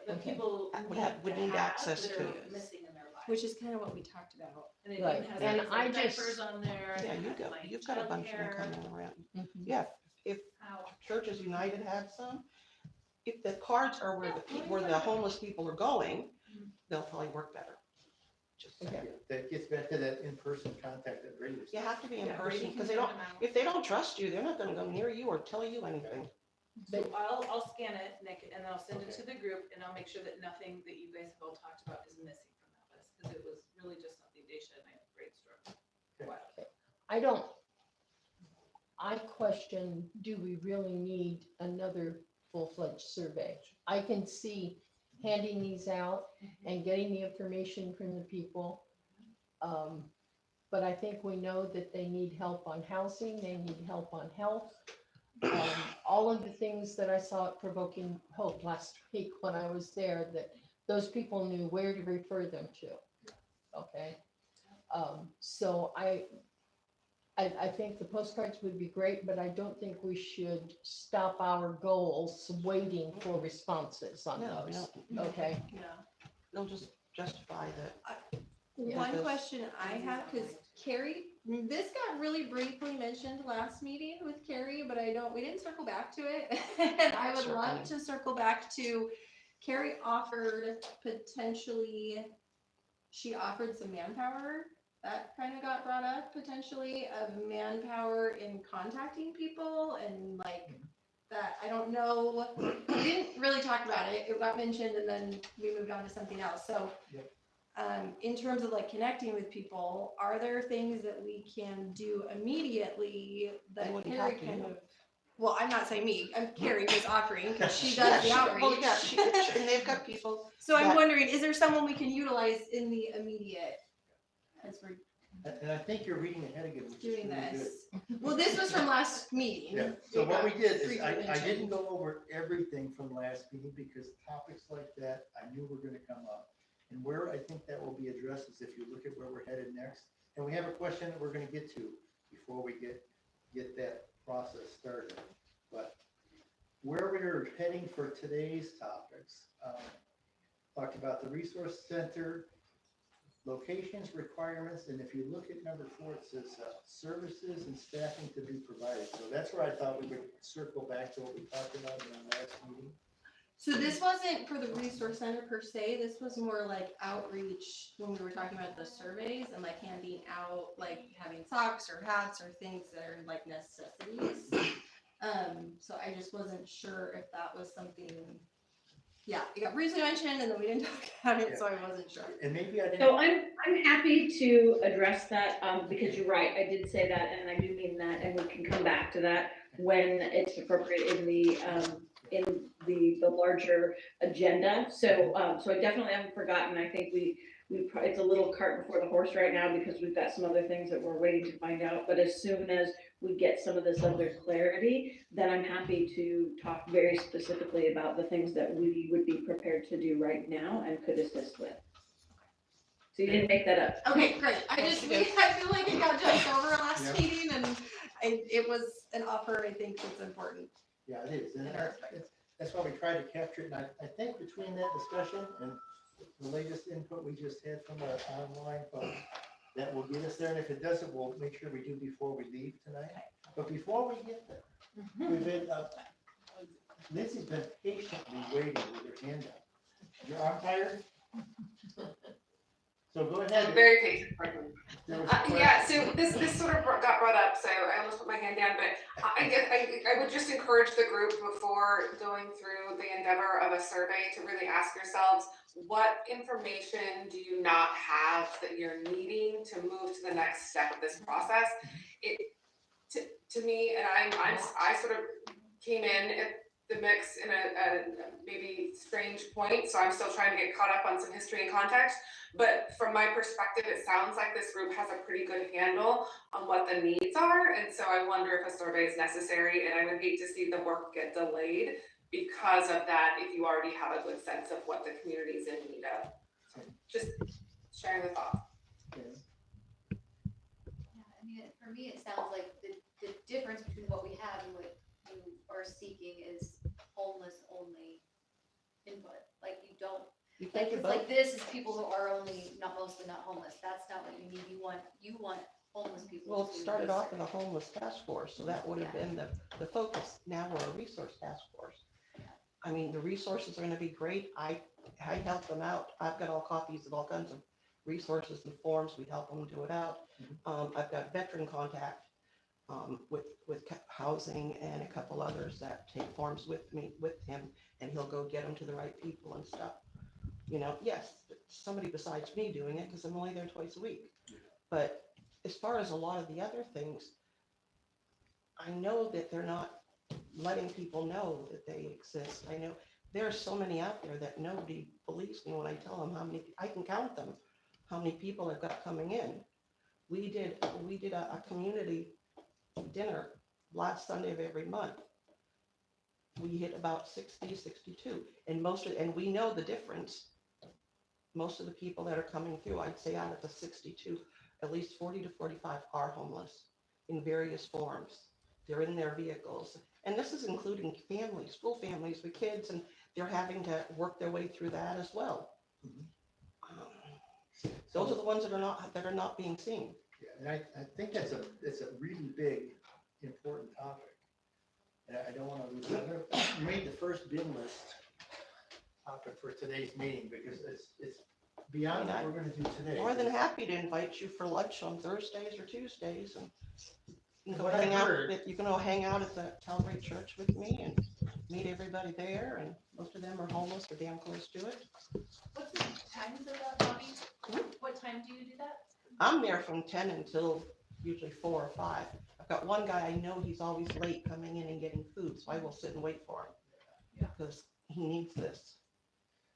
that Okay. people Would need need to have access that to. are missing in their lives. Which is kind of what we talked about. And it Right. even has And things I like just- diapers on there. Yeah, and like you've got a bunch of them childcare. coming around. Mhm. Yeah, if Ow. Churches United had some, if the cards are where the homeless people are going, they'll probably work better. Just saying. Okay. Yeah, that gets back to that in-person contact that Brady was. You have to be in Yeah, person Brady because can they send don't, them out. if they don't trust you, they're not gonna go near you or tell you anything. So I'll scan it, Nick, and I'll send it to the group, and I'll make sure that nothing that you guys have all talked about is missing from that list, because it was really just something Dacia and I brainstormed. a while ago. I question, do we really need another full-fledged survey? I can see handing these out and getting the information from the people. But I think we know that they need help on housing, they need help on health. All of the things that I saw at Provoking Hope last week when I was there, that those people knew where to refer them to. Okay? So I think the postcards would be great, but I don't think we should stop our goals waiting for responses on No, those. no. Okay? Yeah. They'll just justify that. Yeah. One Because- question I have, because Carrie, this got really briefly mentioned last meeting with Carrie, but we didn't circle back to it. And I would love to circle back to, Carrie offered potentially, she offered some manpower. That kind of got brought up potentially, of manpower in contacting people and like that, I don't know. We didn't really talk about it. It got mentioned and then we moved on to something else. So Yep. in terms of like connecting with people, are there things that we can do immediately that They wouldn't Carrie have to, kind yeah. of, well, I'm not saying me, Carrie was offering, because she Yeah, does the well, yeah, outreach. and they've got people. So I'm that- wondering, is there someone we can utilize in the immediate as we're And I think you're reading ahead again, which is doing really good. this? Well, this was from last meeting. Yeah, so what we did is, briefly I mentioned. didn't go over everything from last meeting because topics like that, I knew were gonna come up. And where I think that will be addressed is if you look at where we're headed next, and we have a question that we're gonna get to before we get that process started. But where we're heading for today's topics, talked about the resource center, locations, requirements, and if you look at number 4, it says services and staffing to be provided. So that's where I thought we would circle back to what we talked about in our last meeting. So this wasn't for the resource center per se, this was more like outreach when we were talking about the surveys and like handing out, like having socks or hats or things that are like necessities. So I just wasn't sure if that was something, yeah, it got briefly mentioned and then we didn't talk about it, so I wasn't sure. And maybe I didn't. So I'm happy to address that, because you're right, I did say that, and I do mean that, and we can come back to that when it's appropriate in the larger agenda. So I definitely haven't forgotten. I think it's a little cart before the horse right now because we've got some other things that we're waiting to find out. But as soon as we get some of this other clarity, then I'm happy to talk very specifically about the things that we would be prepared to do right now and could assist with. So you didn't make that up. Okay, great, I feel like it got jumped over last Yeah. meeting and it was an offer, I think it's important. Yeah, it is, and that's why we tried to capture it, and I think between that discussion and the latest input we just had from our online folks, that will get us there, and if it doesn't, we'll make sure we do before we leave tonight. But before we get there, we've been, Lindsay's been patiently waiting with her hand up. Your arm tired? ahead. Very patient, pardon. There was a Yeah, question. so this sort of got brought up, so I almost put my hand down, but I would just encourage the group before going through the endeavor of a survey to really ask yourselves, what information do you not have that you're needing to move to the next step of this process? To me, and I sort of came in at the mix in a maybe strange point, so I'm still trying to get caught up on some history and context. But from my perspective, it sounds like this group has a pretty good handle on what the needs are, and so I wonder if a survey is necessary, and I would hate to see the work get delayed because of that, if you already have a good sense of what the community is in need of. So just sharing the thought. Yeah, I mean, for me, it sounds like the difference between what we have and what you are seeking is homeless only input. Like you don't, You like, think it's about, like this is people who are only, mostly not homeless. That's not what you need. You want homeless people. well, it to started be off with a served. homeless task force, so that would have been the focus. Now we're a resource task force. I mean, the resources are gonna be great. I help them out. I've got all copies of all kinds of resources and forms. We help them do it out. I've got veteran contact with housing and a couple others that take forms with him, and he'll go get them to the right people and stuff. You know, yes, somebody besides me doing it because I'm only there twice a week. But as far as a lot of the other things, I know that they're not letting people know that they exist. I know there are so many out there that nobody believes me when I tell them how many, I can count them, how many people I've got coming in. We did a community dinner last Sunday of every month. We hit about 60, 62, and we know the difference. Most of the people that are coming through, I'd say out of the 62, at least 40 to 45 are homeless in various forms. They're in their vehicles. And this is including families, school families with kids, and they're having to work their way through that as well. Those are the ones that are not being seen. Yeah, and I think it's a really big, important topic. And I don't want to lose it. You made the first bin list topic for today's meeting because it's beyond what we're going to do today. More than happy to invite you for lunch on Thursdays or Tuesdays, and you can go What I hang out. heard- You can all hang out at the Calvary Church with me and meet everybody there. And most of them are homeless or damn close to it. What's the times of that, Bobby? What time do you do that? I'm there from 10 until usually 4 or 5. I've got one guy I know, he's always late coming in and getting food, so I will sit and wait for him because he needs this.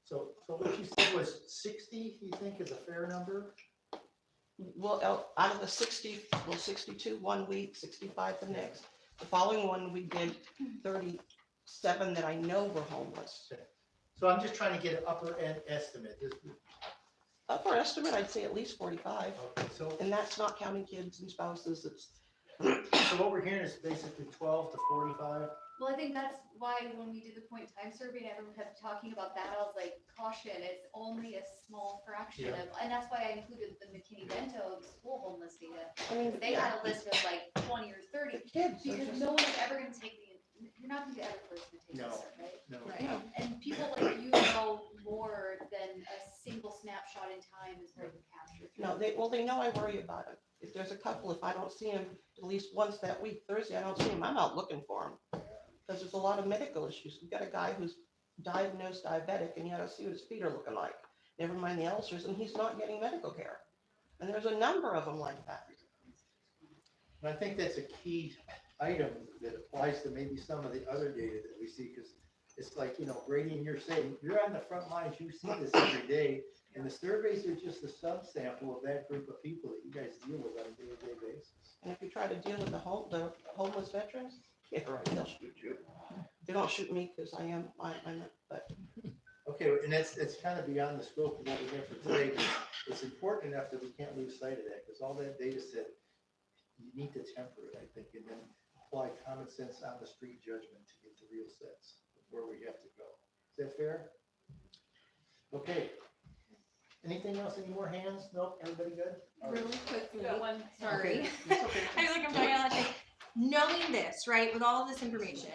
So what you said was 60, you think is a fair number? Well, out of the 60, 62 1 week, 65 the next. The following one, we did 37 that I know were homeless. So I'm just trying to get an upper end estimate. Upper estimate, I'd say at least 45, Okay, so and that's not counting kids and spouses. It's what we're hearing is basically 12 to 45. Well, I think that's why when we did the point in time survey and everyone kept talking about that, I was like, caution, it's only a small fraction of, and that's why I included the McKinney-Vento school homeless data. I mean, They had a list of like 20 or 30, the kids. are because just- no one is ever gonna take you're not gonna be the other person to take No. this, right? No. Yeah. And people like you know more than a single snapshot in time is what you capture. No, they know I worry about it. If there's a couple, if I don't see them at least once that week, Thursday, I don't see him, I'm out looking for him. Because there's a lot of medical issues. We've got a guy who's diagnosed diabetic, and you gotta see what his feet are looking like. Never mind the ulcers, and he's not getting medical care. And there's a number of them like that. And I think that's a key item that applies to maybe some of the other data that we see, because it's like, Brady, and you're saying, you're on the front lines, you see this every day, and the surveys are just a subsample of that group of people that you guys deal with on a day-to-day basis. And if you try to deal with the homeless veterans, yeah, right, they'll shoot you. They don't shoot me because I'm but Okay, and it's kind of beyond the scope of what we're here for today, but it's important enough that we can't lose sight of that, because all that data set, you need to temper it, I think, and then apply common sense on the street judgment to get the real sense of where we have to go. Is that fair? Okay. Anything else? Any more hands? Nope, everybody good? All right. Really quickly, Got one. sorry. Okay, it's okay. I feel like I'm talking out of thing. Knowing this, right, with all this information,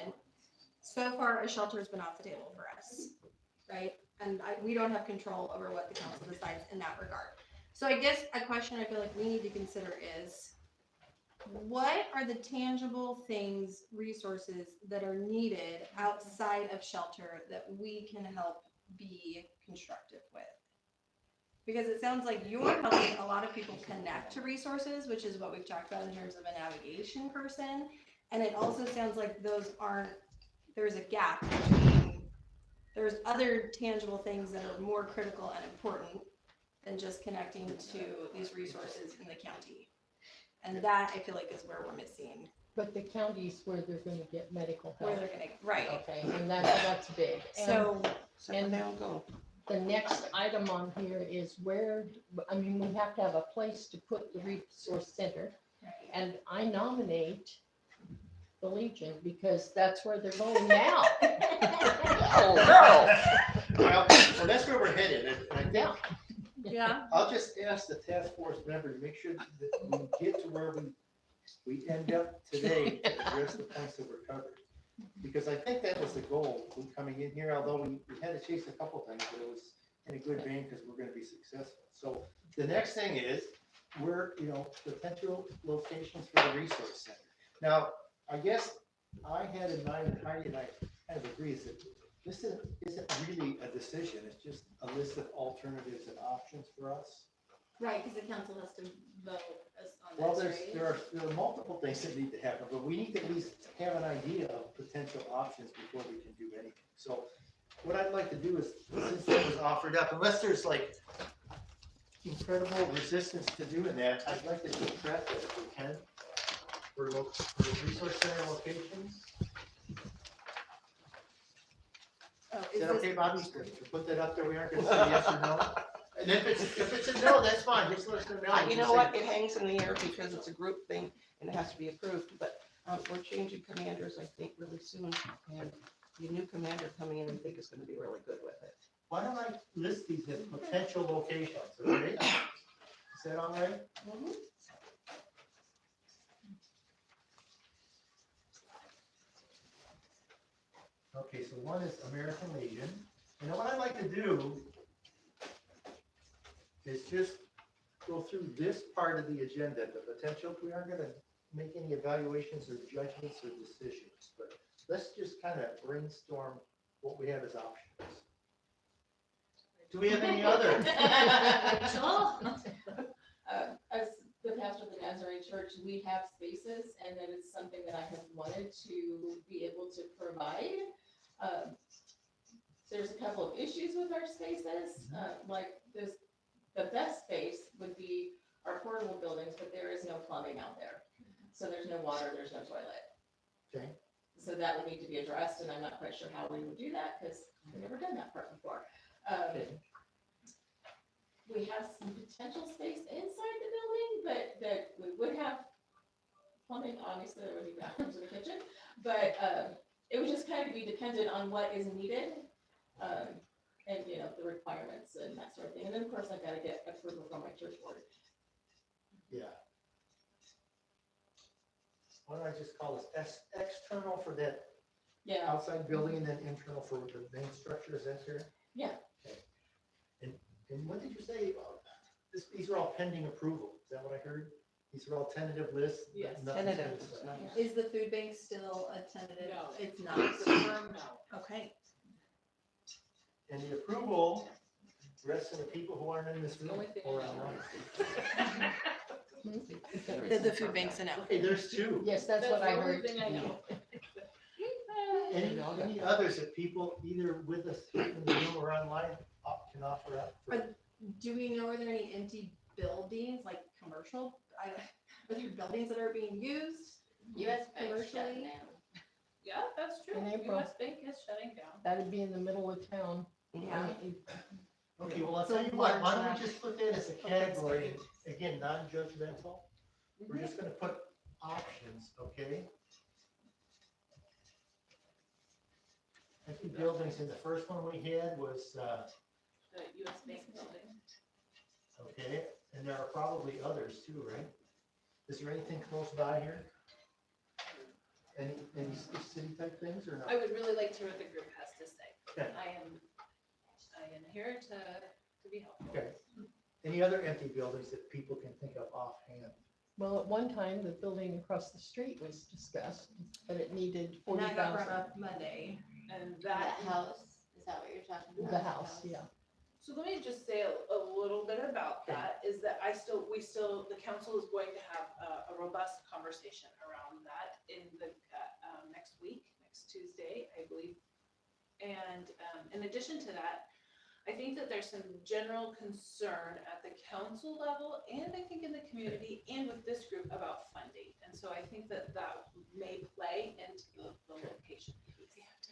so far a shelter has been off the table for us, right? And we don't have control over what the council decides in that regard. So I guess a question I feel like we need to consider is, what are the tangible things, resources that are needed outside of shelter that we can help be constructive with? Because it sounds like you're helping a lot of people connect to resources, which is what we've talked about in terms of a navigation person. And it also sounds like there's a gap between, there's other tangible things that are more critical and important than just connecting to these resources in the county. And that I feel like is where we're missing, But the county's where they're gonna get medical where help. they're gonna, right. Okay, and that's big. And So, And now go. the next item on here is where, I mean, we have to have a place to put the resource center. And I nominate the Legion because that's where they're going now. Oh, no. Well, that's where we're headed, and I think Yeah, yeah, I'll just ask the task force member to make sure that we get to where we end up today to address the points that were covered. Because I think that was the goal when coming in here, although we had to chase a couple things, but it was in a good vein because we're gonna be successful. So the next thing is, potential locations for the resource center. Now, I guess I had in mind, and Heidi and I kind of agree, is that this isn't really a decision, it's just a list of alternatives and options for us. right, because the council has to vote on Well, this, right? there are multiple things that need to happen, but we need to at least have an idea of potential options before we can do anything. So what I'd like to do is, since that was offered up, unless there's like incredible resistance to doing that, I'd like to keep track of it if we can, for resource center locations. Oh, Is that okay, Bobby, to put that up there? We aren't gonna say yes or no? And if it's a no, that's fine, just let us know. You know what, it hangs in the air because it's a group thing and it has to be approved, but we're changing commanders, I think, really soon. And the new commander coming in, I think is gonna be really good with it. Why don't I list these as potential locations, okay? Is that all right? Okay, so one is American Legion. And what I'd like to do is just go through this part of the agenda, the potential. We aren't gonna make any evaluations or judgments or decisions, but let's just kind of brainstorm what we have as options. Do we have any other? As the pastor of the Nazarene Church, we have spaces, and that is something that I have wanted to be able to provide. There's a couple of issues with our spaces, like the best space would be our portable buildings, but there is no plumbing out there. So there's no water, there's no toilet. Okay. So that would need to be addressed, and I'm not quite sure how we would do that, because we've never done that part before. We have some potential space inside the building, but that we would have plumbing, obviously there would be bathrooms in the kitchen, but it would just kind of be dependent on what is needed, and the requirements and that sort of thing. And then of course I've got to get approval from my church board. Yeah. Why don't I just call this external for that Yeah, outside building and then internal for the main structure, is that fair? yeah, And what did you say? These are all pending approval, is that what I heard? These are all tentative lists? Yes. Nothing's been Tentative, decided. nice. Is the food bank still a tentative? No. It's not. no. Okay. And the approval rests on the people who aren't in this room or online. The food bank's a no. Okay, there's two. yes, that's what I heard. the only thing I know. Any others that people either with us in the room or online can offer up? Do we know, are there any empty buildings, like commercial? Are there buildings that are being used? US Bank shutting down. Yeah, that's true. In April. US Bank is shutting down. That'd be in the middle of town. Yeah. Okay, well, I'll So tell you what, why don't large we just put that as a category, again, non-judgmental? We're just gonna put options, okay? Empty buildings, and the first one we had was, The US Bank building. okay, and there are probably others too, right? Is there anything close by here? Any city type things or I not? would really like to hear what the group has to say. Okay. I am here to be helpful. Okay. Any other empty buildings that people can think of offhand? Well, at one time, the building across the street was discussed, but it needed And that got brought 40,000. up Monday. And That that, house, is that what you're talking about? The house, yeah. so let me just say a little bit about that, is that the council is going to have a robust conversation around that in the, next week, next Tuesday, I believe. And, in addition to that, I think that there's some general concern at the council level, and I think in the community, and with this group about funding. And so I think that that may play into the location piece.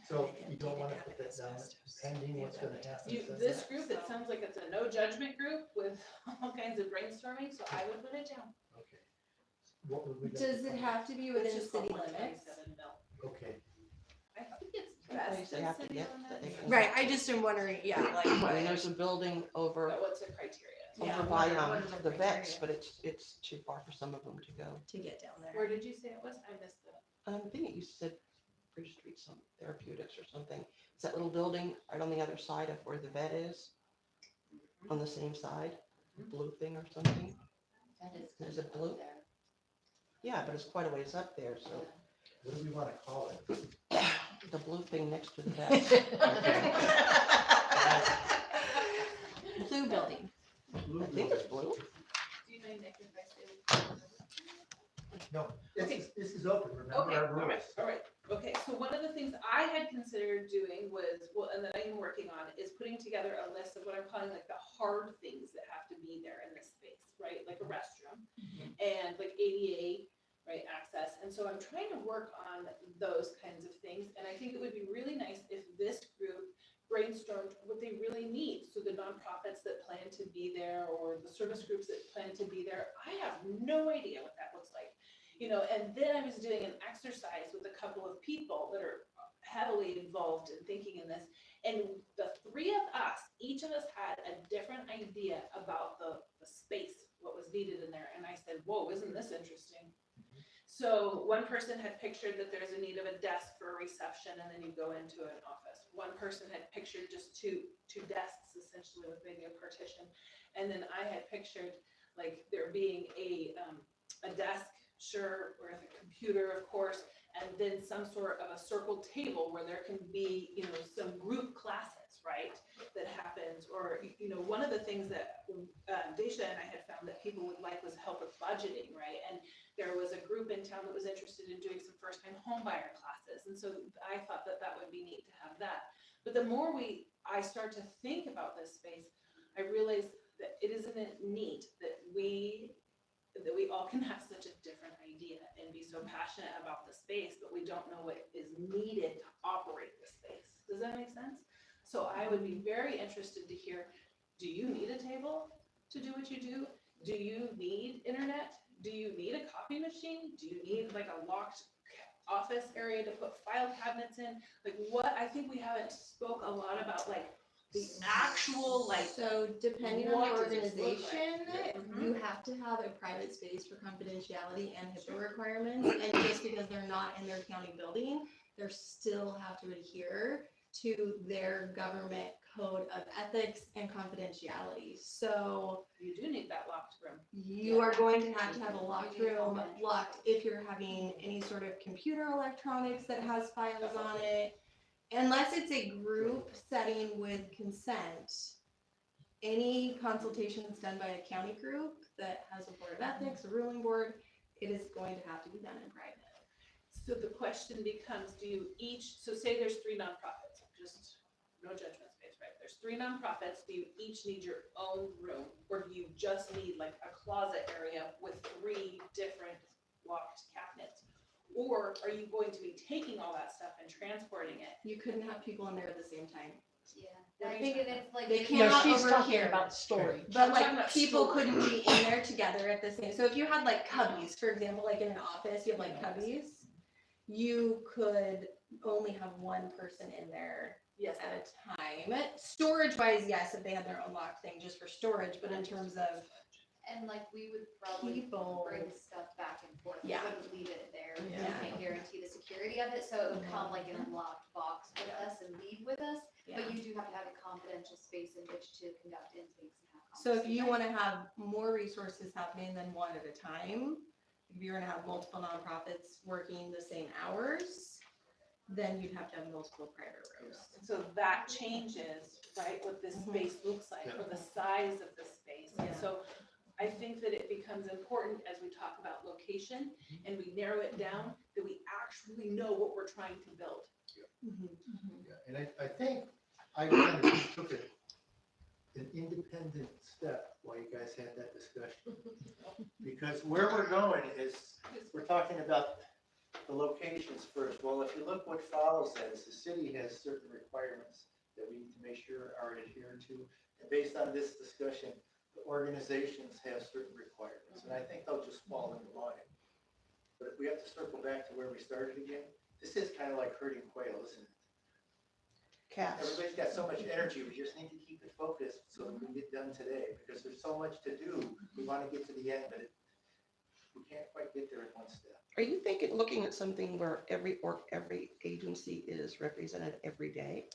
So you don't want to put that down pending what's gonna happen. This group, it sounds like it's a no judgment group with all kinds of brainstorming, so I would put it down. Okay. What would we? Does it have to be It's within just city called limits? 127 mil. Okay, I think it's Place best they in have to city get, limits. that they can- Right, I just am wondering, yeah, like I mean, what? there's a building over, But what's the criteria? Yeah, over by, what is our the vets, criteria? but it's too far for some of them to go. To get down there. Where did you say it was? I missed it. I think it used to say Bridge Street, some therapeutics or something. It's that little building right on the other side of where the vet is, on the same side, blue thing or something. That is Is it blue? there. Yeah, but it's quite a ways up there, so what do we want to call it? the blue thing next to the vet. Blue building. Blue I think it's building. blue. Do you mind, Nick, if I say? No, this is open, remember Okay, our all right, rules. all right. Okay, so one of the things I had considered doing was, well, and that I am working on, is putting together a list of what I'm calling like the hard things that have to be there in this space, right? Like a restroom and like ADA, right, access. And so I'm trying to work on those kinds of things. And I think it would be really nice if this group brainstormed what they really need. So the nonprofits that plan to be there or the service groups that plan to be there, I have no idea what that looks like. You know, and then I was doing an exercise with a couple of people that are heavily involved in thinking in this. And the three of us, each of us had a different idea about the space, what was needed in there. And I said, whoa, isn't this interesting? So one person had pictured that there's a need of a desk for a reception and then you go into an office. One person had pictured just two desks essentially with maybe a partition. And then I had pictured like there being a desk, sure, with a computer, of course, and then some sort of a circle table where there can be, you know, some group classes, right, that happens. Or, you know, one of the things that Deja and I had found that people would like was help with budgeting, right? And there was a group in town that was interested in doing some first-time homebuyer classes. And so I thought that that would be neat to have that. But the more I start to think about this space, I realize that isn't it neat that we all can have such a different idea and be so passionate about the space, but we don't know what is needed to operate the space. Does that make sense? So I would be very interested to hear, do you need a table to do what you do? Do you need internet? Do you need a copy machine? Do you need like a locked office area to put file cabinets in? Like what, I think we haven't spoke a lot about like the actual like. So depending on What the does it look organization, like? you have to have a private space for confidentiality and HIPAA requirements. And just because they're not in their county building, they still have to adhere to their government code of ethics and confidentiality. So You do need that locked room. you are going to have a locked room, locked if you're having any sort of computer electronics that has files on it. Unless it's a group setting with consent, any consultation that's done by a county group that has a board of ethics, a ruling board, it is going to have to be done in private. So the question becomes, do you each, so say there's 3 nonprofits, just no judgment space, right? There's 3 nonprofits, do you each need your own room? Or do you just need like a closet area with 3 different locked cabinets? Or are you going to be taking all that stuff and transporting it? You couldn't have people in there at the same time. Yeah, I think it's like. They No, cannot she's talking overhear. about storage. But I'm talking like about people storage. couldn't be in there together at the same, so if you had like cubbies, for example, like in an office, you have like cubbies, you could only have one person in there Yes. at a time. Storage wise, yes, if they had their own locked thing just for storage, but in terms of And like we would probably people, bring stuff back and forth. We Yeah. wouldn't leave it there. We Yeah. can't guarantee the security of it, so it would come like in a locked box with us and leave with us. yeah. But you do have to have a confidential space in which to conduct intakes and have So if you want to have more resources happening than one at a time, if you're gonna have multiple nonprofits working the same hours, then you'd have to have multiple private rooms. So that changes, right, what this space looks like, or the size of the space. And so I think that it becomes important as we talk about location and we narrow it down, that we actually know what we're trying to build. Yeah, and I think I kind of just took an independent step while you guys had that discussion. Because where we're going is, we're talking about the locations first. Well, if you look what follows that, is the city has certain requirements that we need to make sure are adhered to. And based on this discussion, the organizations have certain requirements, and I think they'll just fall into line. But if we have to circle back to where we started again, this is kind of like herding quail, isn't it? Cats. Everybody's got so much energy, we just need to keep it focused so that we can get done today, because there's so much to do. We want to get to the end, but we can't quite get there in one step. Are you thinking, looking at something where every agency is represented every day?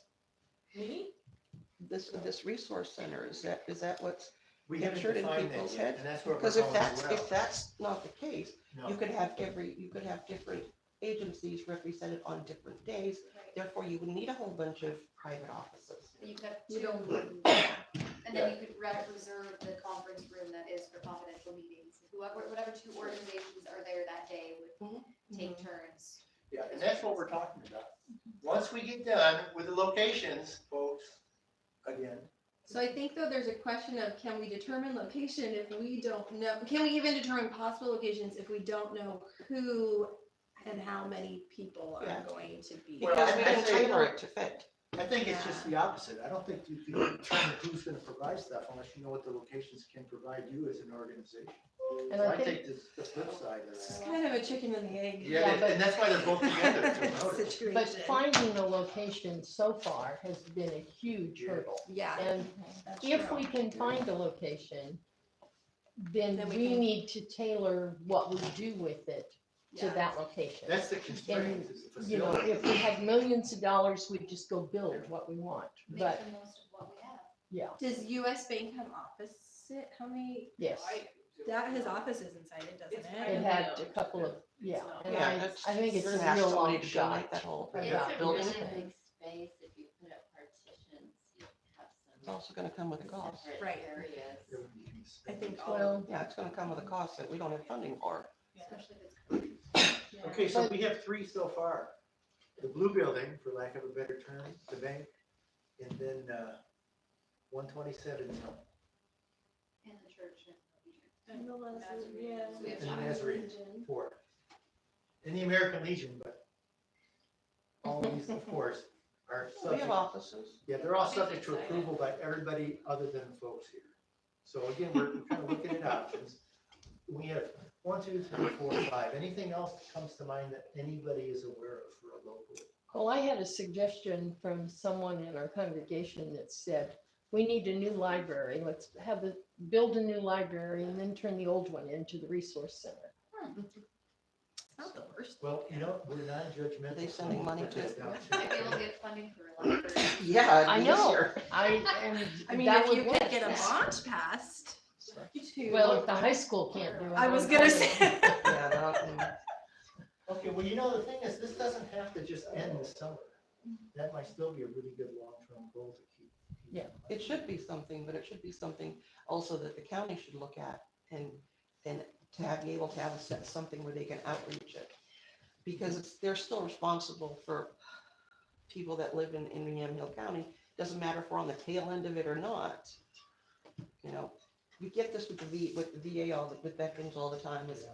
Me? This resource center, is that what's We haven't pictured in defined that people's yet, heads? and that's where we're Because going as well. if that's not the case, No. you could have different agencies represented on different days. Therefore, you would need a whole bunch of private offices. You could have You two, don't. and then you could reserve the conference room that is for confidential meetings. Whatever two organizations are there that day would take turns. Yeah, and that's what we're talking about. Once we get done with the locations, folks, again, So I think though there's a question of, can we determine location if we don't know, can we even determine possible locations if we don't know who and how many people are Yeah. going to be? Well, Because we I can say- tailor it to fit. I think it's just the opposite. I don't think you can determine who's gonna provide stuff unless you know what the locations can provide you as an organization. And So I I think, take the flip side of It's that. kind of a chicken and the egg. Yeah, and that's why they're both together. to promote it. Situation. but finding a location so far has been a huge hurdle. Yeah. And that's if true. we can find a location, then Then we we can- need to tailor what we do with it to Yeah. that location. That's the constraint, is the You know, facility. if we had millions of dollars, we'd just go build what we want. Make But the most of what we have. yeah, Does US Bank have opposite? How many, yes, that has offices inside it, doesn't It's it? it had a couple of, yeah. And Yeah, I think it's you're a gonna have real somebody long Oh, to shot. donate that whole Yeah. building. Okay. Space, if you put up partitions, you have It's some also gonna come with a cost. separate Right. areas. I think all, Well, Yeah, it's gonna come with a cost that we don't have funding for. Especially if it's. Okay, so we have three so far. The blue building, for lack of a better term, the bank, and then 127 And the church. And the Leslie, yeah. So we have And five. Nazarene, 4. And the American Legion, but all these, of course, are We have subject, offices. yeah, they're all subject to approval by everybody other than the folks here. So again, we're kind of looking at options. We have 1, 2, 3, 4, 5. Anything else that comes to mind that anybody is aware of for a local? well, I had a suggestion from someone in our congregation that said, we need a new library. Let's build a new library and then turn the old one into the resource center. Not the worst. Well, you know, we're non-judgmental. Are they sending money Put that to- down, too. Maybe we'll get funding for a library. Yeah. I it'd be know. easier. And mean, that if would you work. could get a bond passed. to- Well, if the high school can't do it. I was then gonna I say. Yeah, that- Okay, well, you know, the thing is, this doesn't have to just end this summer. That might still be a really good long-term goal to keep. Yeah. It should be something, but it should be something also that the county should look at and to be able to have something where they can outreach it. Because they're still responsible for people that live in Yamhill County. Doesn't matter if we're on the tail end of it or not. You know, we get this with the VA, with veterans all the time, is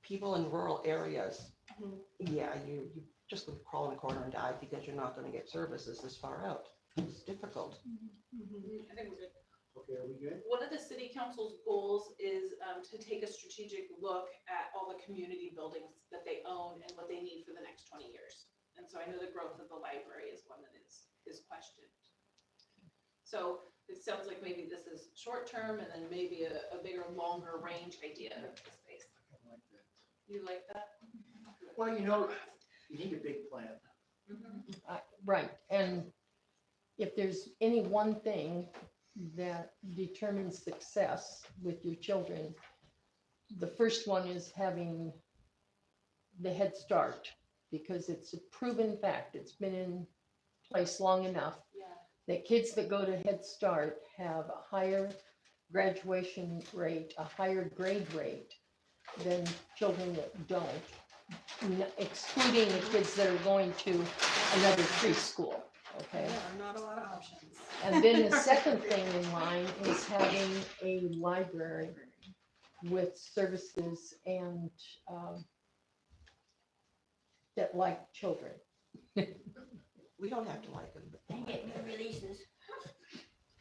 people in rural areas. Mhm. Yeah, you just would crawl in a corner and die because you're not gonna get services this far out. It's difficult. Mhm. I think we're good. Okay, are we good? One of the city council's goals is to take a strategic look at all the community buildings that they own and what they need for the next 20 years. And so I know the growth of the library is one that is questioned. So it sounds like maybe this is short term and then maybe a bigger, longer range idea of the space. I like that. You like that? Well, you know, you need a big plan. Mhm. Right, and if there's any one thing that determines success with your children. The first one is having the Head Start, because it's a proven fact. It's been in place long enough Yeah. that kids that go to Head Start have a higher graduation rate, a higher grade rate than children that don't, excluding the kids that are going to another preschool, okay? There are not a lot of options. And then the second thing in line is having a library with services and that like children. We don't have to like them, but Dang it, new releases.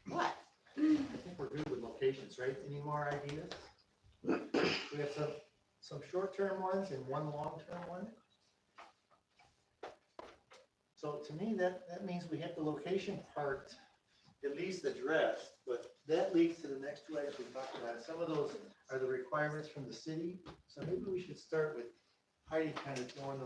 what? I think we're good with locations, right? Any more ideas? We have some short-term ones and one long-term one. So to me, that means we have the location part at least addressed, but that leads to the next two items we talked about. Some of those are the requirements from the city. So maybe we should start with Heidi kind of going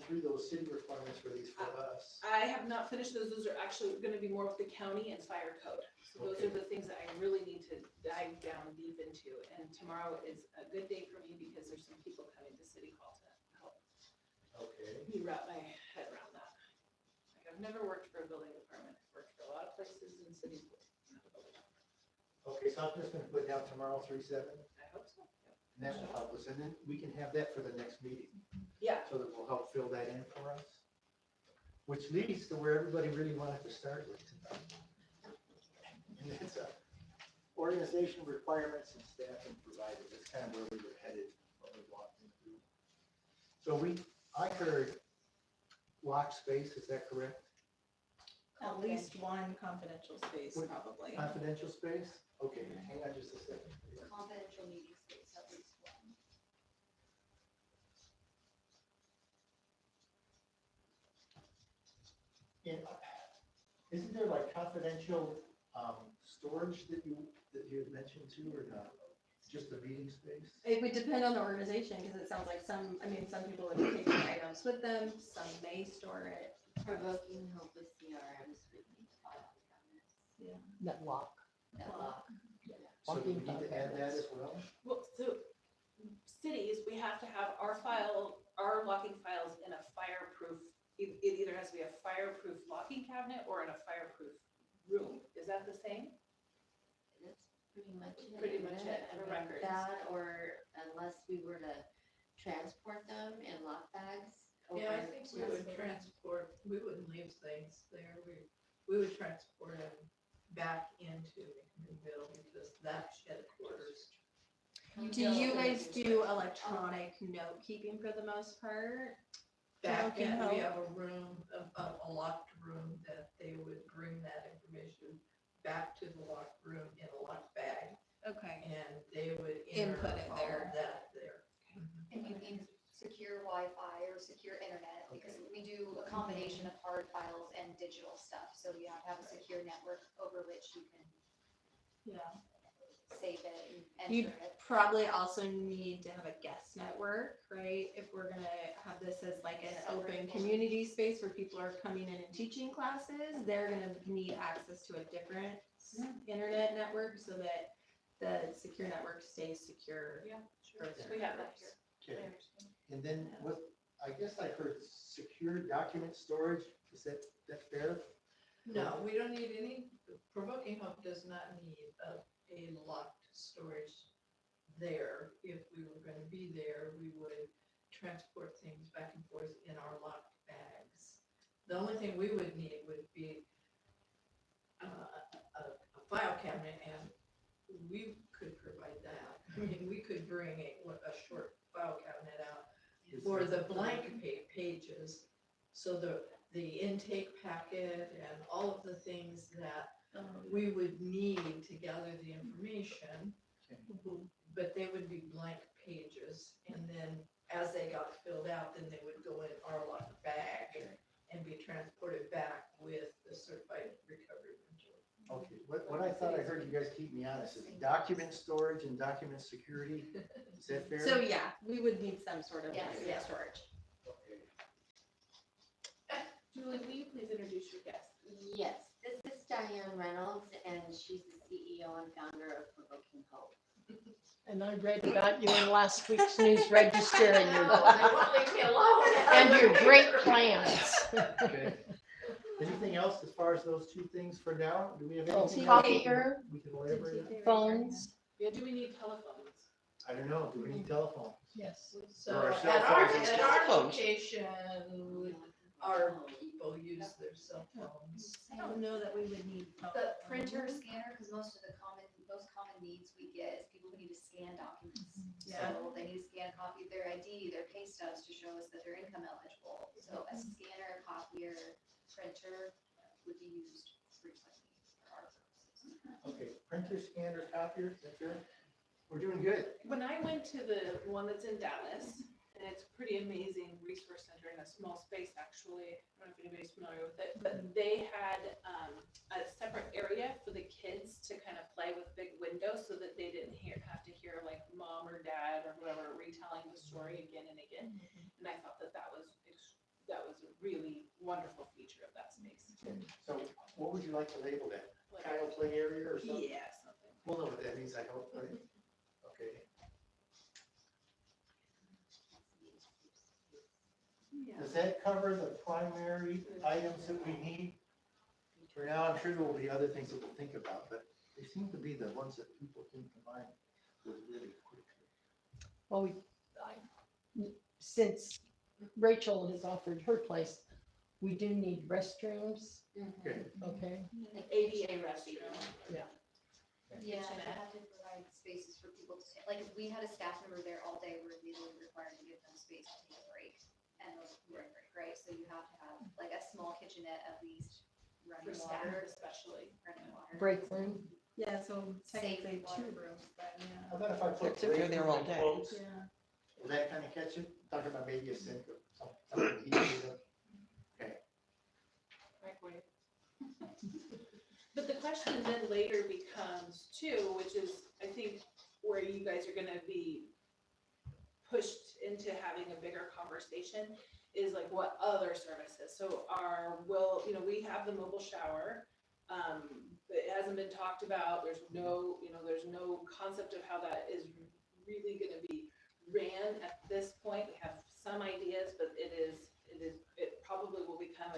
through those city requirements for these for us. I have not finished those. Those are actually gonna be more with the county and fire code. So those are the things that I really need to dive down deep into. And tomorrow is a good day for me because there's some people coming to City Hall to help Okay. me wrap my head around that. Like, I've never worked for a building department. I've worked for a lot of places in cities. Okay, so I'm just gonna put down tomorrow 3/7, I hope so. and that will help us, and then we can have that for the next meeting. Yeah. So that will help fill that in for us. Which leads to where everybody really wanted to start with tonight. And it's organization requirements and staffing provided. That's kind of where we were headed when we walked into. So I heard lock space, is that correct? At least one confidential space, What- probably. Confidential space? Okay, hang on just a second. Confidential meeting space, at least one. And isn't there like confidential storage that you had mentioned too, or not? Just a meeting space? It would depend on the organization, because it sounds like some people would take their items with them, some may store it. Provoking help with CRMs would need file cabinets. That lock. That lock. So do we need to add that as well? Well, so cities, we have to have our locking files in a fireproof, it either has to be a fireproof locking cabinet or in a fireproof room. Is that the same? That's pretty much it. Pretty much isn't it I for mean, records. That, or unless we were to transport them in lock bags. Yeah, I over think to we would the- transport, we wouldn't leave things there, we would transport them back into McMinnville because that's headquarters. Do you guys do electronic note keeping for the most part? Back Provoking in, we help? have a room, a locked room that they would bring that information back to the locked room in a locked bag, Okay. and they would enter Input it all there. of that there. And you need secure Wi-Fi or secure internet, because we do a combination of hard files and digital stuff. So you have to have a secure network over which you can Yeah. save it and You'd enter it. probably also need to have a guest network, right? If we're gonna have this as like an open community space where people are coming in and teaching classes, they're gonna need access to a different internet network so that the secure network stays secure. Yeah, for sure. their We have that course. here. Okay. I understand. And then what, I guess I heard secure document storage, is that fair? No, we don't need any, Provoking Hope does not need a locked storage there. If we were gonna be there, we would transport things back and forth in our locked bags. The only thing we would need would be a file cabinet, and we could provide that. I mean, we could bring a short file cabinet out for the blank pages. So the intake packet and all of the things that we would need to gather the information, but they would be blank pages. And then as they got filled out, then they would go in our locked bag and be transported back with the certified recovery rental. Okay, what I thought I heard you guys keep me honest is document storage and document security, is that fair? So yeah, we would need some sort of Yes. yeah, storage. Okay. Julie, will you please introduce your guest? Yes, this is Diane Reynolds, and and she's the CEO and founder of Provoking Hope. And I read about you in last week's News Register and They won't leave me alone. your great plans. Okay. Anything else as far as those two things for now? Do we have Oh, anything else copier, we can elaborate on? phones. Yeah, do we need telephones? I don't know. Do we need telephones? Yes. So Or our at cell our, phones. at our Phones. location, our people use their cell phones. I don't know that we would need. The printer, scanner, because most common needs we get is people who need to scan documents. Yeah. So they need to scan a copy of their ID, their pay stubs to show us that they're income eligible. So a scanner, copier, printer would be used frequently for our purposes. Okay, printer, scanner, copier, that's good. We're doing good. When I went to the one that's in Dallas, and it's a pretty amazing resource center in a small space, actually. I don't know if anybody's familiar with it, but they had a separate area for the kids to kind of play with big windows so that they didn't have to hear like mom or dad or whoever retelling the story again and again. And I thought that was a really wonderful feature of that space. So what would you like to label that? Like, Child play area or something? yeah, something. We'll know what that means, I hope, right? Okay. Yeah. Does that cover the primary items that we need? For now, I'm sure there will be other things that we'll think about, but they seem to be the ones that people can combine with really quickly. Well, since Rachel has offered her place, we do need restrooms, Okay. okay? ADA restroom. Yeah, I have to provide spaces for people to stand. Like if we had a staff member there all day, we're legally required to give them space to take a break. And those break, right? So you have to have like a small kitchenette at least, For running staff water, especially. running water. Break room. Yeah, so Safe technically two water. rooms, but yeah. How about if I put If you're break there room all and day. quotes? Yeah. Will that kind of catch it? Talking about maybe a sink or something easier. Okay. Microwave. But the question then later becomes too, which is, I think, where you guys are gonna be pushed into having a bigger conversation is like what other services? So we have the mobile shower, but it hasn't been talked about. There's no concept of how that is really gonna be ran at this point. We have some ideas, but it probably will become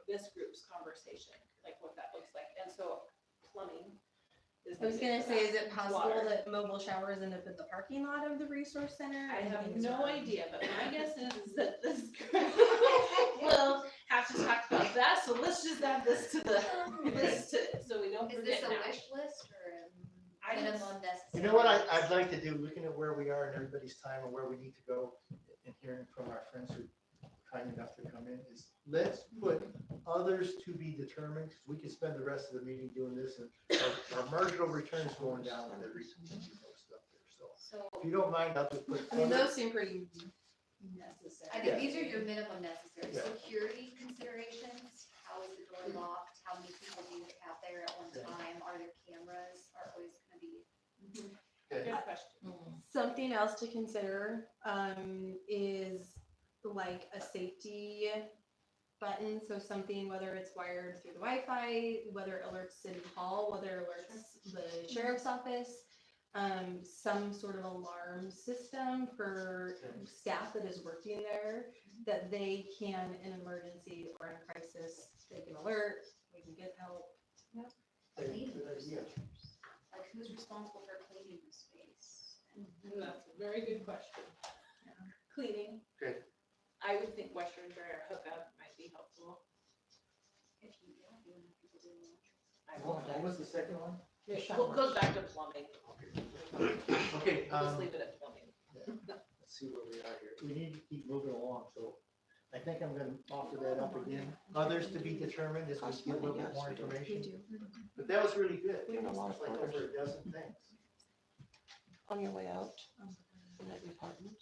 this group's conversation, like what that looks like. And so plumbing is. I was gonna say, is it possible Water. that mobile showers end up in the parking lot of the resource center? I and have things no are- idea, but my guess is that this group will have to talk about that, so let's just add this to the list, so we don't Is forget this a now. wish list or I a just- minimum necessary? You know what I'd like to do, looking at where we are and everybody's time and where we need to go, and hearing from our friends who are kind enough to come in, is let's put others to be determined, because we could spend the rest of the meeting doing this, and our marginal returns going down with every stuff there, so. So If you don't mind, I'll just put. I mean, those seem pretty necessary. I think these are your minimum necessary. Yeah. Security considerations, how is the door locked? How many people do you have there at one time? Are there cameras? Are always gonna be. Okay. Good question. Something else to consider, is like a safety button, so something, whether it's wired through the Wi-Fi, whether it alerts City Hall, whether it alerts the sheriff's office, some sort of alarm system for staff that is working there, that they can, in emergency or in crisis, they can alert, we can get help. Cleaning Good idea. Like who's responsible for cleaning the space? And that's a very good question. Cleaning. Okay. I would think Western Barrier hookup might be helpful. If you want people doing that. I What will. was the second one? We'll go back to plumbing. Okay, We'll just leave it at plumbing. let's see where we are here. We need to keep moving along, so I think I'm gonna offer that up again. Others to be determined as we get a little bit more information. But that was really good. We have a lot of Like orders. over a dozen things. On your way out, in that department,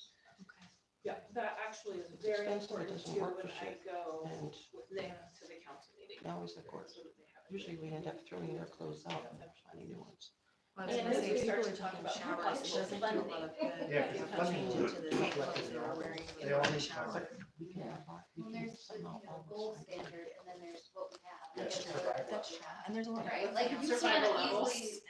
Yeah, that actually is very expensive, it important doesn't too work when for I shit. go and with Nick to the council meeting. now is the court. So that they have it. Usually we end up throwing their clothes out and finding new ones. I was And gonna as say, we if start people to are talk talking about showers, it possible doesn't do a lot of good. Yeah, if you 'cause have plumbing change into the is clothes reflected they in were all wearing those. in They all the need shower. time. We can have, we Well, can there's, somehow goals standard and then there's what we have. That's true. That's true. And there's a lot of. Right, like you Survival can't levels. easily,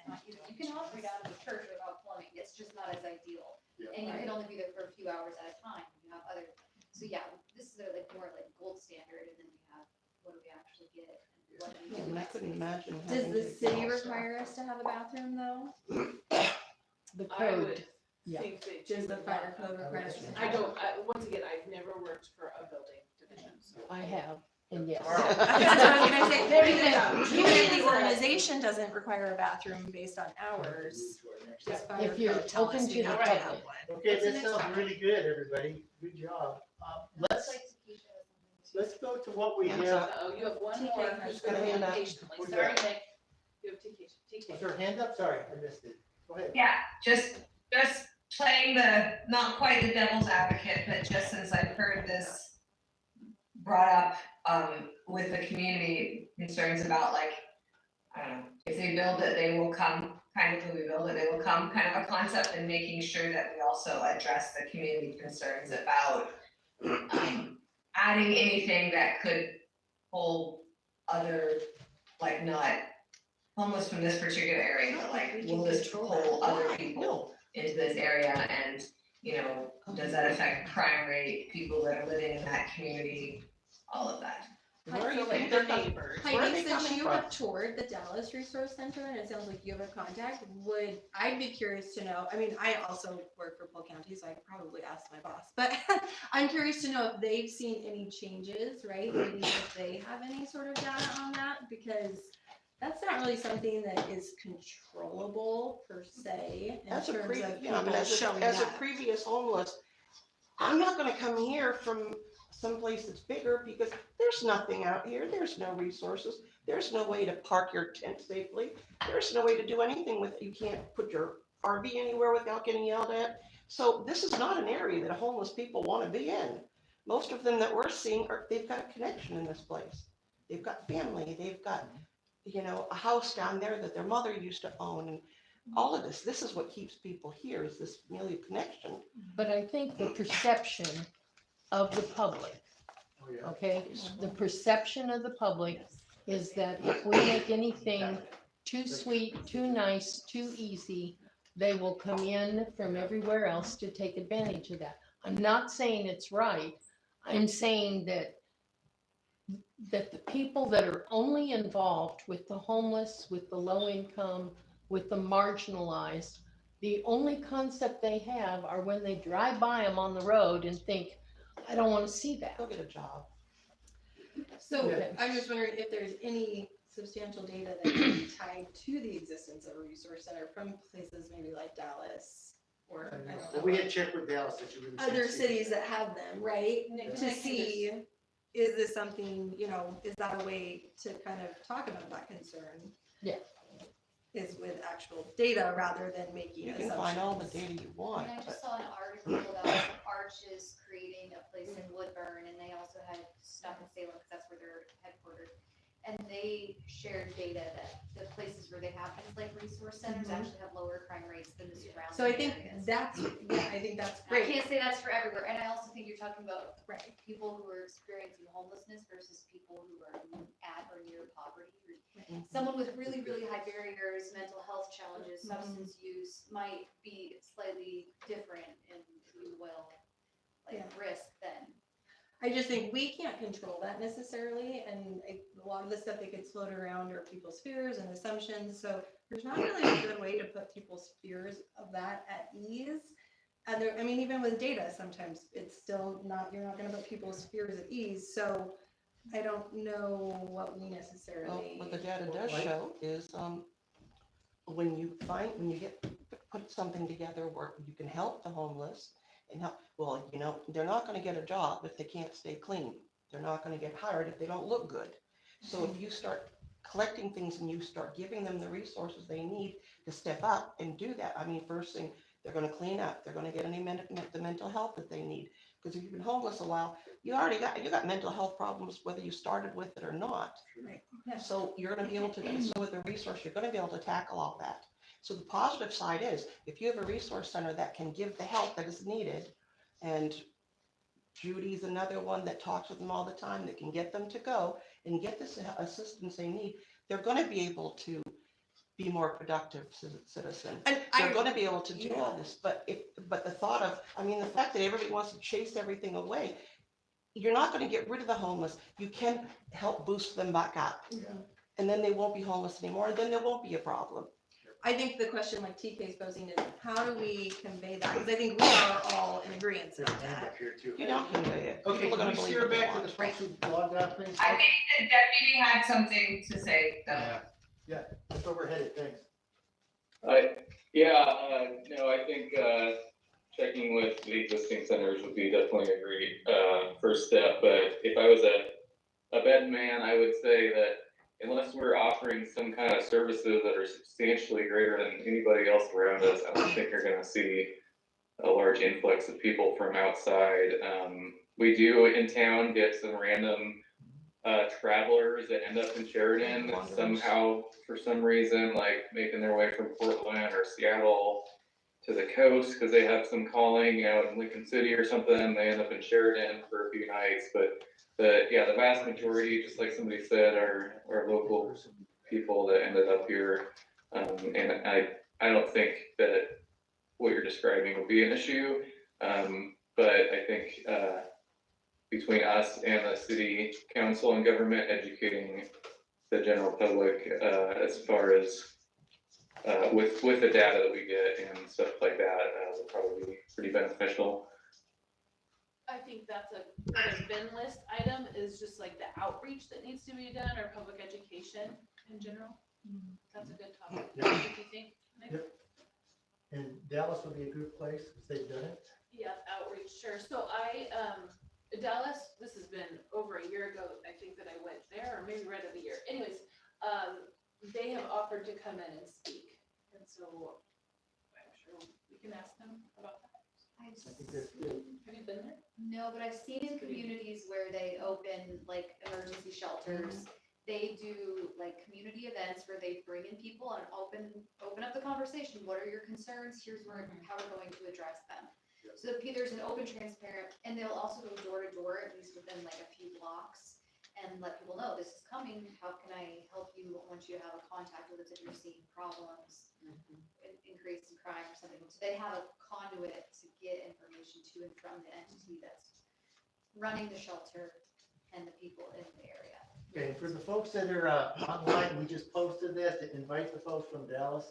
you can operate out of a church without plumbing, it's just not as ideal. Yeah. And you can only be there for a few hours at a time, you have other, so yeah, this is like more like gold standard, and then we have, what do we actually get? And what do we do And I with couldn't space? imagine. Does having the to city also- require us to have a bathroom though? The I code, would yeah. think that. Does you the would fire want code that. require us to? I don't, once again, I've never worked for a building division, so. I have, and yes. That's what I was gonna say, There you even go. if- even if the organization doesn't require a bathroom based on hours, just fire If you're code tell us open we to the have to have public. one. Okay, What's the this next sounds one? really good, everybody. Good job. Looks like Takesha has something. Let's go to what we Hands have. up. Oh, you have one TK more, has who's gonna got a hand wait up. patiently, Who's sorry, that? Nick. You have TK. Was there a hand up? Sorry, I missed it. Go ahead. Yeah, just playing the, not quite the devil's advocate, but just since I've heard this brought up, with the community concerns about like, I don't know, if they build it, they will come, kind of, if we build it, they will come, kind of a concept, and making sure that we also address the community concerns about, adding anything that could pull other, like not homeless from this particular area, but like, will this pull other people into this area, and, you know, does that affect crime rate, people that are living in that community, all of that. Where are you So, like, think the they're coming? neighbors. Where are Heidi, they since coming you from? have toured the Dallas Resource Center, and it sounds like you have a contact, I'd be curious to know, I mean, I also work for Polk County, so I could probably ask my boss, but I'm curious to know if they've seen any changes, right? Maybe if they have any sort of data on that, because that's not really something that is controllable per se, in As a terms of yeah, I mean, people showing as a up. previous homeless, I'm not gonna come here from someplace that's bigger because there's nothing out here. There's no resources. There's no way to park your tent safely. There's no way to do anything with it. You can't put your RV anywhere without getting yelled at. So this is not an area that homeless people want to be in. Most of them that we're seeing they've got a connection in this place. They've got family. They've got, you know, a house down there that their mother used to own, and all of this. This is what keeps people here, is this familial connection. But I think the perception of the public, Oh, yeah. okay? The perception of the public is that if we make anything too sweet, too nice, too easy, they will come in from everywhere else to take advantage of that. I'm not saying it's right. I'm saying that the people that are only involved with the homeless, with the low income, with the marginalized, the only concept they have are when they drive by them on the road and think, I don't want to see that. Go get a job. So Yeah. I'm just wondering if there's any substantial data that can be tied to the existence of a resource center from places maybe like Dallas or I don't Well, know, we had checked with Dallas that you really. can't other see. cities that have them, right? Nick, To Nick can see, is this something, you know, is that a way to kind of talk about that concern? Yeah. Is with actual data rather than making You assumptions. can find all the data you I want, mean, I but just saw an article that Arch is creating a place in Woodburn, and they also had stuff in Salem, because that's where they're headquartered. And they shared data that the places where they have things like resource centers Mhm. actually have lower crime rates than the surrounding So I think areas. that's, yeah, I think that's I great. can't say that's for everywhere, and I also think you're talking about Right. people who are experiencing homelessness versus people who are at or near poverty. Mhm. Someone with really, really high barriers, mental health challenges, substance use might be slightly different in, if you will, like Yeah. risk than. I just think we can't control that necessarily, and a lot of the stuff that gets floated around are people's fears and assumptions, so there's not really a good way to put people's fears of that at ease. And there, I mean, even with data, sometimes it's still not, you're not gonna put people's fears at ease, so I don't know what we well, necessarily. what the data does Right. show is, when you put something together where you can help the homeless and help, well, you know, they're not gonna get a job if they can't stay clean. They're not gonna get hired if they don't look good. So if you start collecting things and you start giving them the resources they need to step up and do that, I mean, first thing, they're gonna clean up, they're gonna get the mental health that they need. Because if you've been homeless a while, you got mental health problems whether you started with it or not. Right, yeah. So you're gonna be able to, so with a resource, you're gonna be able to tackle all that. So the positive side is, if you have a resource center that can give the help that is needed, and Judy's another one that talks with them all the time, that can get them to go, and get this assistance they need, they're gonna be able to be more productive citizen. And They're gonna be able to do all this, but the thought of, I mean, the fact that everybody wants to chase everything away, you're not gonna get rid of the homeless. You can help boost them back up. And then they won't be homeless anymore, and then there won't be a problem. I think the question like TK is posing is how do we convey that? Because I think we are all in agreement There's with a hand that. up here too. You don't convey it. Okay, People are can we gonna believe steer what they back to the want. folks who logged on, please? I think the deputy had something to say, though. Yeah, that's where we're headed, thanks. No, I think, checking with the existing centers would be definitely a great, first step, but if I was a betting man, I would say that unless we're offering some kind of services that are substantially greater than anybody else around us, I don't think you're gonna see a large influx of people from outside. We do in town get some random travelers that end up in Sheridan somehow, for some reason, like making their way from Portland or Seattle to the coast because they have some calling out in Lincoln City or something. They end up in Sheridan for a few nights, but the vast majority, just like somebody said, are local people that ended up here. And I don't think that what you're describing will be an issue. But I think between us and the city council and government, educating the general public as far as with the data that we get and stuff like that will probably be pretty beneficial. I think that's a bin list item is just like the outreach that needs to be done or public education in general. That's a good topic. Yeah. What do you think, Nick? Yep. And Dallas would be a good place because they've done it. Yeah, outreach, sure. So Dallas, this has been over a year ago, I think that I went there, or maybe right of the year. Anyways, they have offered to come in and speak. And so I'm sure we can ask them about that. I think that's good. Have you been there? No, but I've seen in communities where they open like emergency shelters, they do like community events where they bring in people and open up the conversation. What are your concerns? Here's where, how we're going to address them. So there's an open, transparent, and they'll also go door to door, at least within like a few blocks, and let people know this is coming. How can I help you once you have a contact with us if you're seeing problems, increase in crime or something? So they have a conduit to get information to and from the entity that's running the shelter and the people in the area. Okay, for the folks that are online, we just posted this to invite the folks from Dallas.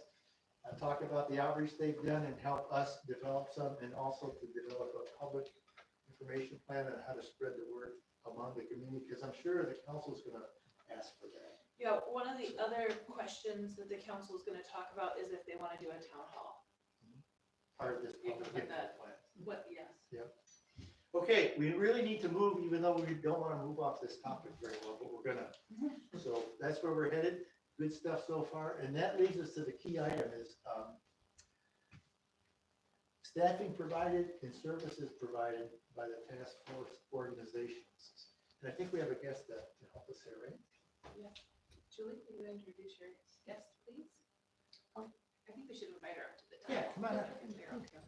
Talk about the outreach they've done and help us develop some, and also to develop a public information plan on how to spread the word among the community, because I'm sure the council is gonna ask for that. Yeah, one of the other questions that the council is gonna talk about is if they wanna do a town hall. Part of this You can public put that- plan. What, yes. Okay, we really need to move, even though we don't want to move off this topic very well, but we're gonna. So that's where we're headed. Good stuff so far. And that leads us to the key item is staffing provided and services provided by the task force organizations. And I think we have a guest to help us here, right? Yeah. Julie, will you introduce your guest, please? I think we should invite her up to the top. Yeah, come on up. If they're okay.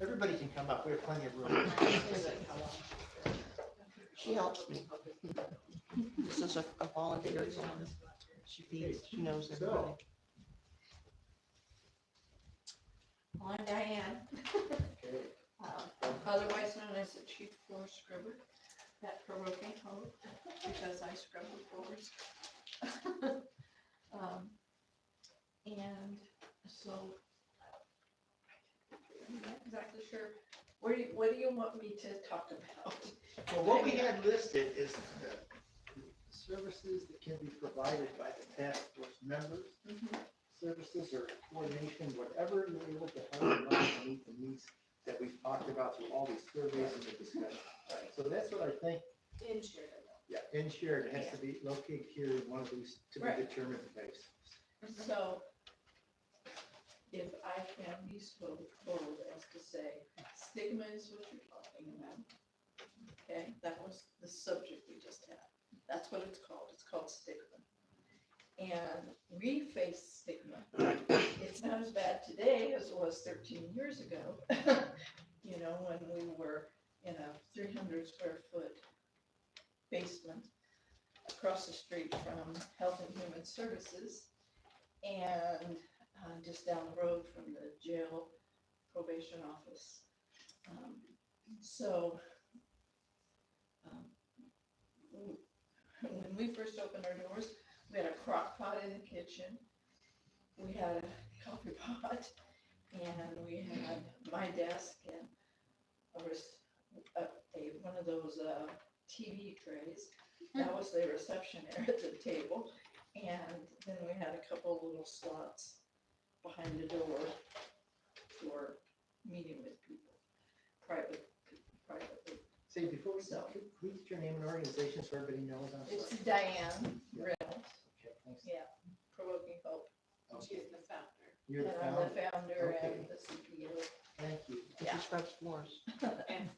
Everybody can come up. We have plenty of room. She helps me. This is a volunteer. She feeds, she knows everybody. Well, I'm Diane, otherwise known as the chief floor scrubber, that provoking code, because I scrub the floors. And so, I'm not exactly sure, what do you want me to talk about? Well, what we had listed is the services that can be provided by the task force members. Services or coordination, whatever you're able to help them meet the needs that we've talked about through all these surveys and the discussion. So that's what I think. In Sheridan. Yeah, in Sheridan, it has to be located here in one of these to be determined places. So, if I can be so bold as to say, stigma is what you're talking about. Okay, that was the subject we just had. That's what it's called. It's called stigma. And we face stigma. It's not as bad today as it was 13 years ago. You know, when we were in a 300 square foot basement across the street from Health and Human Services, and just down the road from the jail probation office. So when we first opened our doors, we had a crock pot in the kitchen, we had a coffee pot, and we had my desk, and there was one of those TV trays. That was the reception area at the table, and then we had a couple little slots behind the door for meeting with people, privately. Say, before we So- start, please get your name and organization so everybody knows. I'm It's sorry. Diane Reynolds, Okay, thanks. yeah, Provoking Hope. Okay. the founder. You're the And I'm the founder. founder Okay. and the CEO. Thank you. Yeah. She scrubs floors.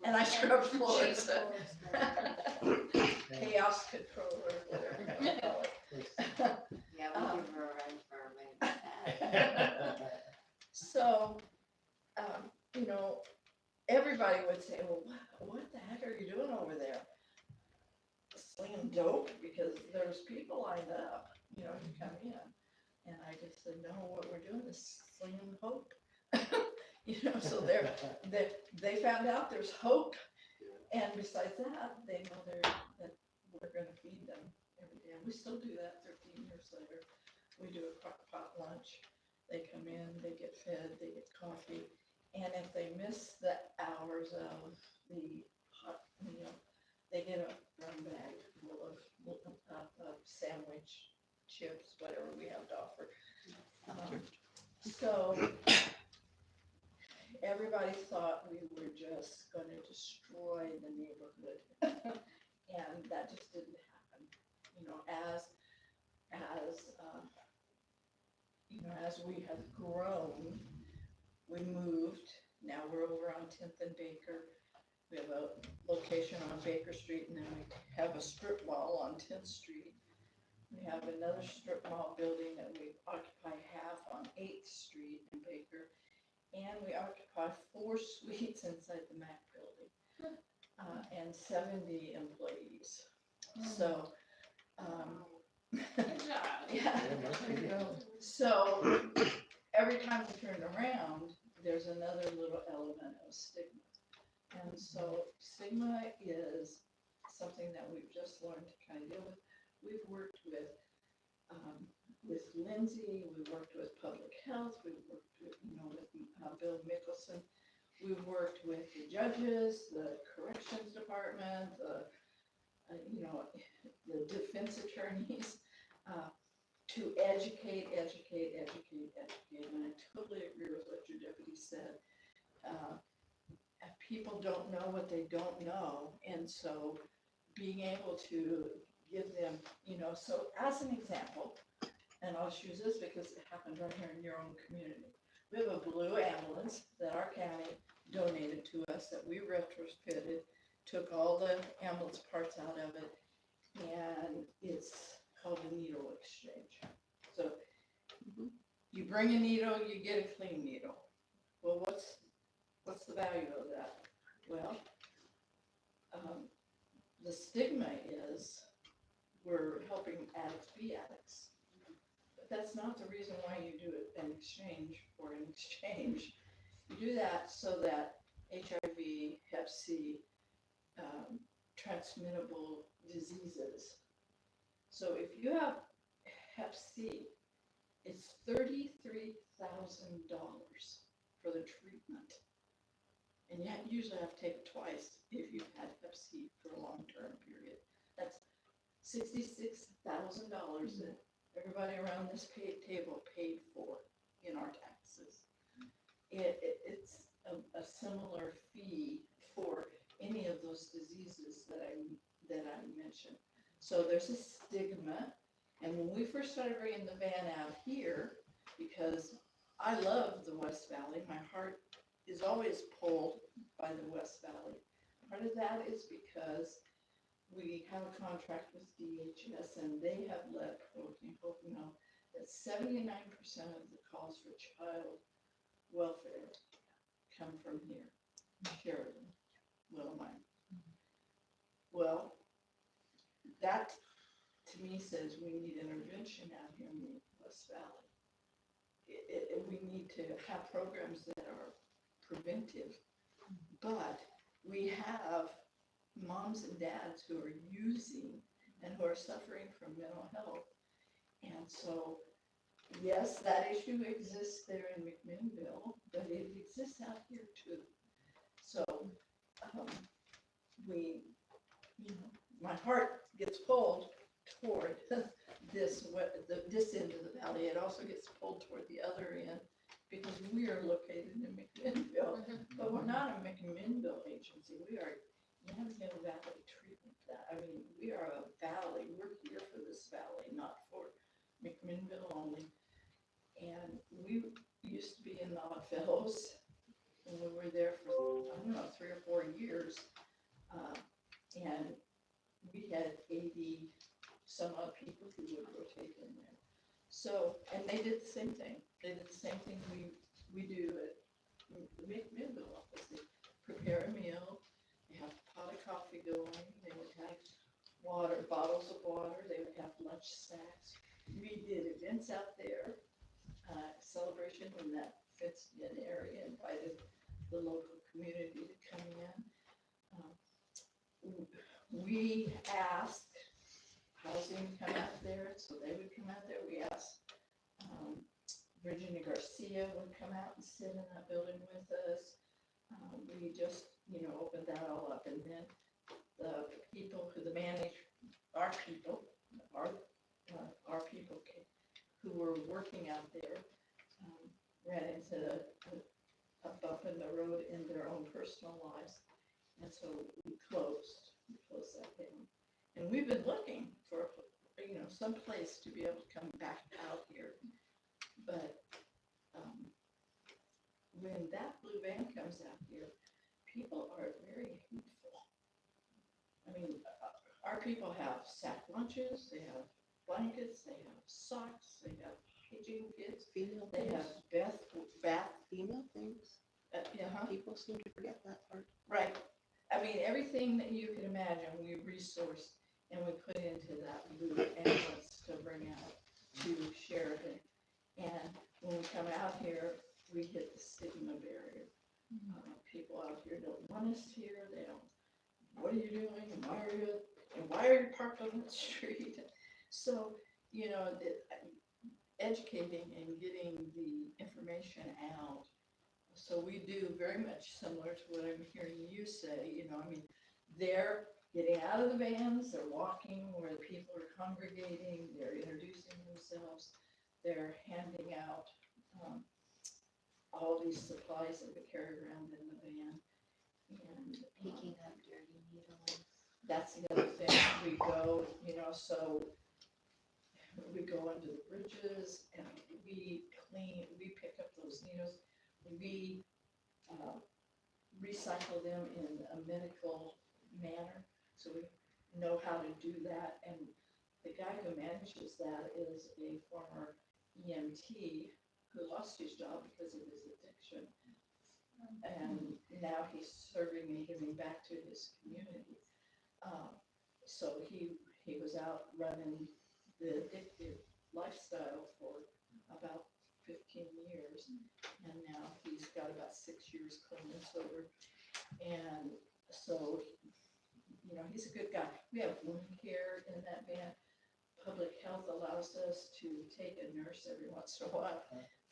And I scrub floors. Thank you. Chaos controller, whatever you wanna call it. Thanks. Yeah, we give her a run for her money. So, you know, everybody would say, well, what the heck are you doing over there? Slinging dope, because there's people lined up, you know, to come in. And I just said, no, what we're doing is slinging hope. You know, so they found out there's hope. And besides that, they know that we're gonna feed them every day. And we still do that 13 years later. We do a crock pot lunch. They come in, they get fed, they get coffee. And if they miss the hours of the hot meal, they get a brown bag full of sandwich, chips, whatever we have to offer. So everybody thought we were just gonna destroy the neighborhood. And that just didn't happen. You know, as we have grown, we moved. Now we're over on 10th and Baker. We have a location on Baker Street, and then we have a strip mall on 10th Street. We have another strip mall building that we occupy half on 8th Street in Baker. And we occupy 4 suites inside the Mac building, and 70 employees. So, Good job. yeah. So every time we turn around, there's another little element of stigma. And so stigma is something that we've just learned to kind of deal with. We've worked with Lindsay, we've worked with public health, we've worked with, with Bill Mickelson. We've worked with the judges, the corrections department, the defense attorneys, to educate. And I totally agree with what your deputy said. People don't know what they don't know. And so being able to give them, so as an example, and I'll just use this because it happened right here in your own community. We have a blue ambulance that our county donated to us that we retrofitted, took all the ambulance parts out of it, and it's called a needle exchange. So you bring a needle, you get a clean needle. Well, what's the value of that? Well, the stigma is we're helping addicts be addicts. But that's not the reason why you do it in exchange for an exchange. You do that so that HIV, Hep C, transmittable diseases. So if you have Hep C, it's $33,000 for the treatment. And you usually have to take it twice if you've had Hep C for a long-term period. That's $66,000 that everybody around this table paid for in our taxes. It's a similar fee for any of those diseases that I mentioned. So there's a stigma. And when we first started bringing the van out here, because I love the West Valley, my heart is always pulled by the West Valley. Part of that is because we have a contract with DHS, and they have let Provoking Hope know that 79% of the calls for child welfare come from here, Sheridan, Little Mine. Well, that to me says we need intervention out here in the West Valley. We need to have programs that are preventive, but we have moms and dads who are using and who are suffering from mental health. And so, yes, that issue exists there in McMinnville, but it exists out here too. So, my heart gets pulled toward this end of the valley. It also gets pulled toward the other end because we are located in McMinnville, but we're not a McMinnville agency. We are Yamhill Valley Treatment. We are a valley. We're here for this valley, not for McMinnville only. And we used to be in the Oddfellows, and we were there for, 3 or 4 years. And we had 80 some odd people who would rotate in there. So, and they did the same thing. They did the same thing we do at the McMinnville office. They prepare a meal, they have a pot of coffee going, they would have water, bottles of water, they would have lunch snacks. We did events out there, celebration in that fenced-in area, invited the local community to come in. We asked housing to come out there, so they would come out there. We asked Virginia Garcia would come out and sit in that building with us. We just, opened that all up, and then the people who manage our people who were working out there ran into a bump in the road in their own personal lives, and so we closed that down. And we've been looking for, some place to be able to come back out here. But when that blue van comes out here, people are very hateful. Our people have sack lunches, they have blankets, they have socks, they have hygiene kits, they have bath Female things. People seem to forget that part. Right. Everything that you can imagine, we resourced and we put into that blue ambulance to bring out to Sheridan. And when we come out here, we hit the stigma barrier. People out here don't want us here. They don't, what are you doing? And why are you parked on the street? So, educating and getting the information out. So we do very much similar to what I'm hearing you say. They're getting out of the vans, they're walking where the people are congregating, they're introducing themselves, they're handing out all these supplies that we carry around in the van. And Picking up dirty needles. that's the other thing. We go, so we go under the bridges and we pick up those needles. We recycle them in a medical manner, so we know how to do that. And the guy who manages that is a former EMT who lost his job because of his addiction. And now he's serving and giving back to his community. So he was out running the addictive lifestyle for about 15 years, and now he's got about 6 years clean and sober. And so, he's a good guy. We have wound care in that van. Public health allows us to take a nurse every once in a while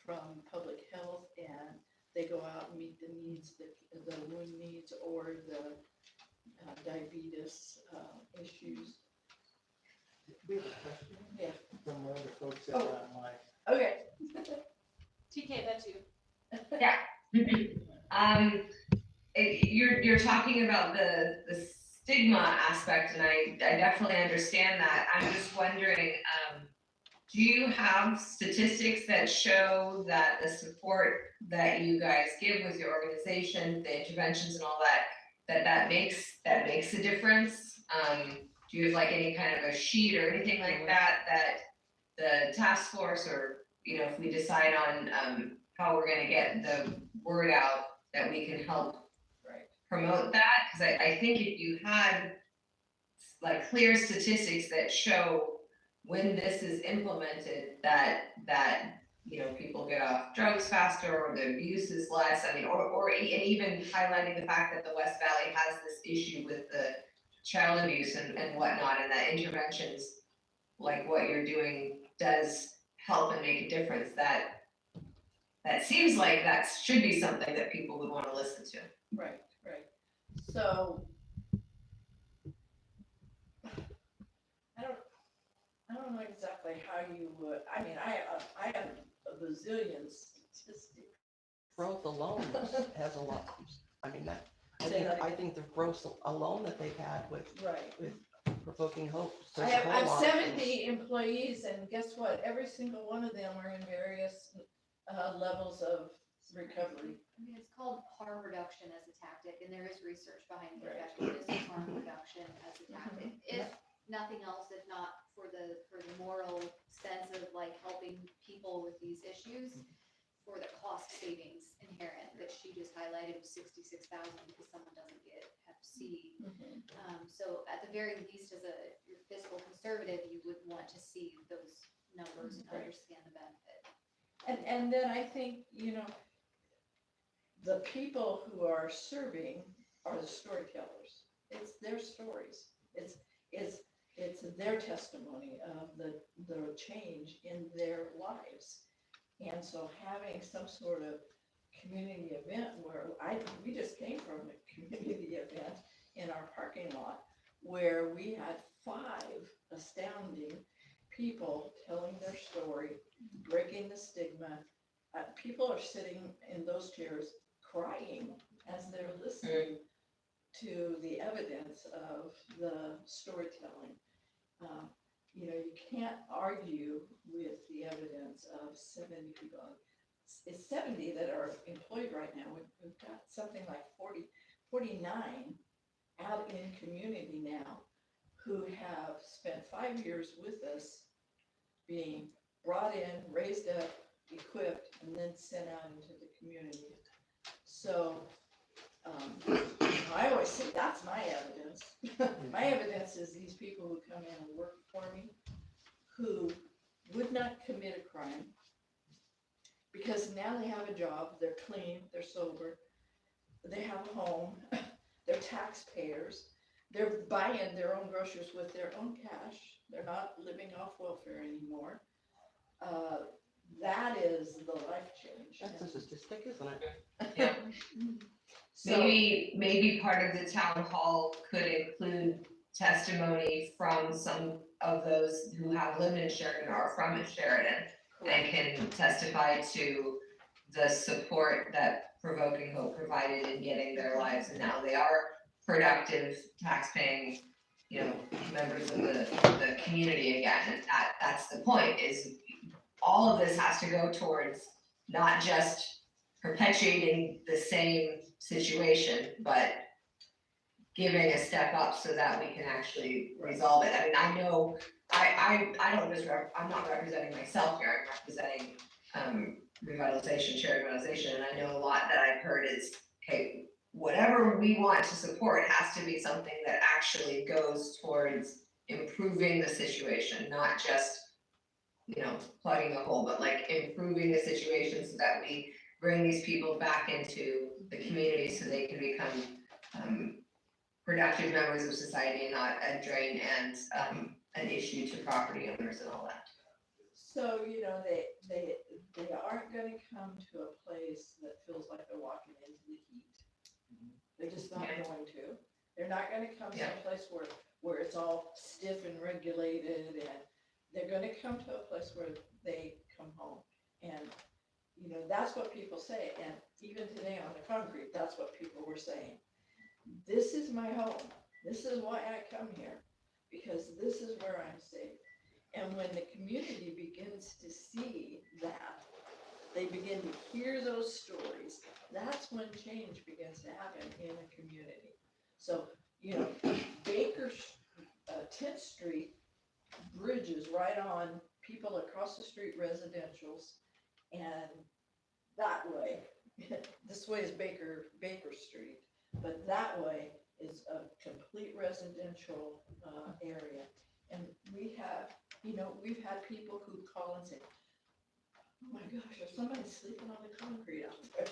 from public health, and they go out and meet the needs, the wound needs or the diabetes issues. We have a question. Yeah. From one of the folks that got mine. Okay. TK, that's you. You're talking about the stigma aspect, and I definitely understand that. I'm just wondering, do you have statistics that show that the support that you guys give with your organization, the interventions and all that makes a difference? Do you have like any kind of a sheet or anything like that the task force, or if we decide on how we're going to get the word out, that we can help promote that? Because I think if you had like clear statistics that show when this is implemented, that, you know, people get off drugs faster or the abuse is less, I mean, and even highlighting the fact that the West Valley has this issue with the child abuse and whatnot, and that interventions like what you're doing does help and make a difference, that seems like that should be something that people would wanna listen to. Right, right. So I don't know exactly how you would, I mean, I have a bazillion statistics. Growth alone has a lot, I mean, Say that I again. think the growth alone that they've had with Right. provoking hope. I says a have, whole I have lot of things. 70 employees, and guess what? Every single one of them are in various levels of recovery. I mean, it's called harm reduction as a tactic, and there is research behind the Right. effectiveness of harm reduction as a tactic. If nothing else, if not for the moral sense of like helping people with these issues, for the cost savings inherent that she just highlighted of 66,000 because someone doesn't get Hep C. So at the very least, as your fiscal conservative, you would want to see those numbers and Right. understand the benefit. And then I think, you know, the people who are serving are the storytellers. It's their stories. It's their testimony of the change in their lives. And so having some sort of community event where we just came from a community event in our parking lot where we had 5 astounding people telling their story, breaking the stigma. People are sitting in those chairs crying as they're listening to the evidence of the storytelling. You know, you can't argue with the evidence of 70 people. It's 70 that are employed right now. We've got something like 49 out in community now who have spent 5 years with us, being brought in, raised up, equipped, and then sent out into the community. So I always say that's my evidence. My evidence is these people who come in and work for me, who would not commit a crime because now they have a job, they're clean, they're sober, they have a home, they're taxpayers, they're buying their own groceries with their own cash, they're not living off welfare anymore. That is the life change. That's a statistic, isn't it? Yeah. So, Maybe part of the town hall could include testimony from some of those who have lived in Sheridan or from Sheridan and can testify to the support that Provoking Hope provided in getting their lives, and now they are productive, tax-paying, you know, members of the community again. And that's the point, is all of this has to go towards not just perpetuating the same situation, but giving a step up so that we can actually resolve it. I mean, I know, I don't just, I'm not representing myself here, I'm representing revitalization, shared revitalization, and I know a lot that I've heard is, okay, whatever we want to support has to be something that actually goes towards improving the situation, not just, you know, plugging a hole, but like improving the situation so that we bring these people back into the community so they can become productive members of society and not a drain and an issue to property owners and all that. So, you know, they aren't gonna come to a place that feels like they're walking into the heat. They're just not going to. They're not gonna come someplace where it's all stiff and regulated, and they're gonna come to a place where they come home. And, you know, that's what people say. And even today on the concrete, that's what people were saying. This is my home. This is why I come here, because this is where I'm safe. And when the community begins to see that, they begin to hear those stories, that's when change begins to happen in a community. So, you know, Baker, 10th Street bridges right on people across the street residentials, and that way, this way is Baker Street, but that way is a complete residential area. And we have You know, we've had people who call and say, oh my gosh, there's somebody sleeping on the concrete out there.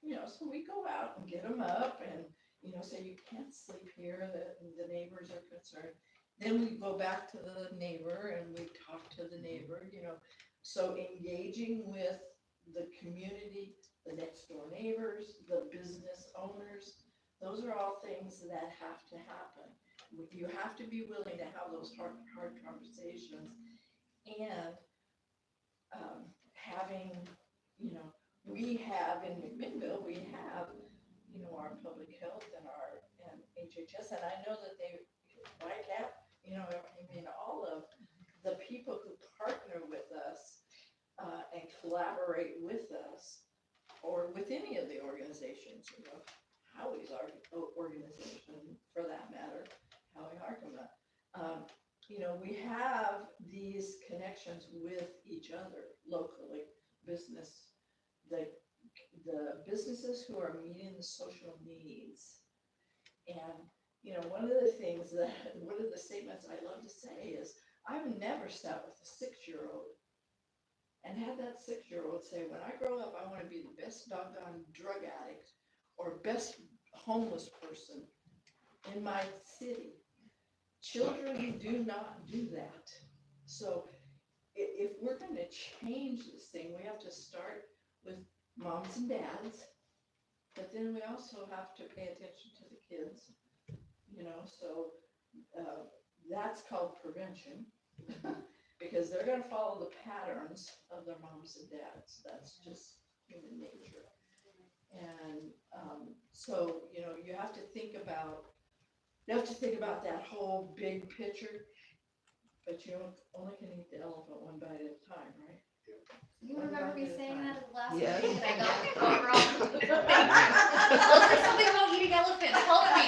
You know, so we go out and get them up and, you know, say you can't sleep here, the neighbors are concerned. Then we go back to the neighbor and we talk to the neighbor, you know. So engaging with the community, the next door neighbors, the business owners, those are all things that have to happen. You have to be willing to have those hard conversations and having, you know, we have in McMinnville, we have, you know, our public health and our and HHS, and I know that they, YCAP, you know, I mean, all of the people who partner with us and collaborate with us, or with any of the organizations, you know, Howie's our organization for that matter, Howie Harkema. You know, we have these connections with each other locally, business, the businesses who are meeting the social needs. And, you know, one of the statements I love to say is, I've never sat with a 6-year-old and had that 6-year-old say, when I grow up, I want to be the best doggone drug addict or best homeless person in my city. Children do not do that. So if we're going to change this thing, we have to start with moms and dads, but then we also have to pay attention to the kids, you know, so that's called prevention because they're going to follow the patterns of their moms and dads. That's just human nature. And so, you know, you have to think about that whole big picture, but you only can eat the elephant one bite at a time, right? You remember me saying that at the last Yes. meeting that I got the quote wrong? Well, there's something about eating elephants, help me.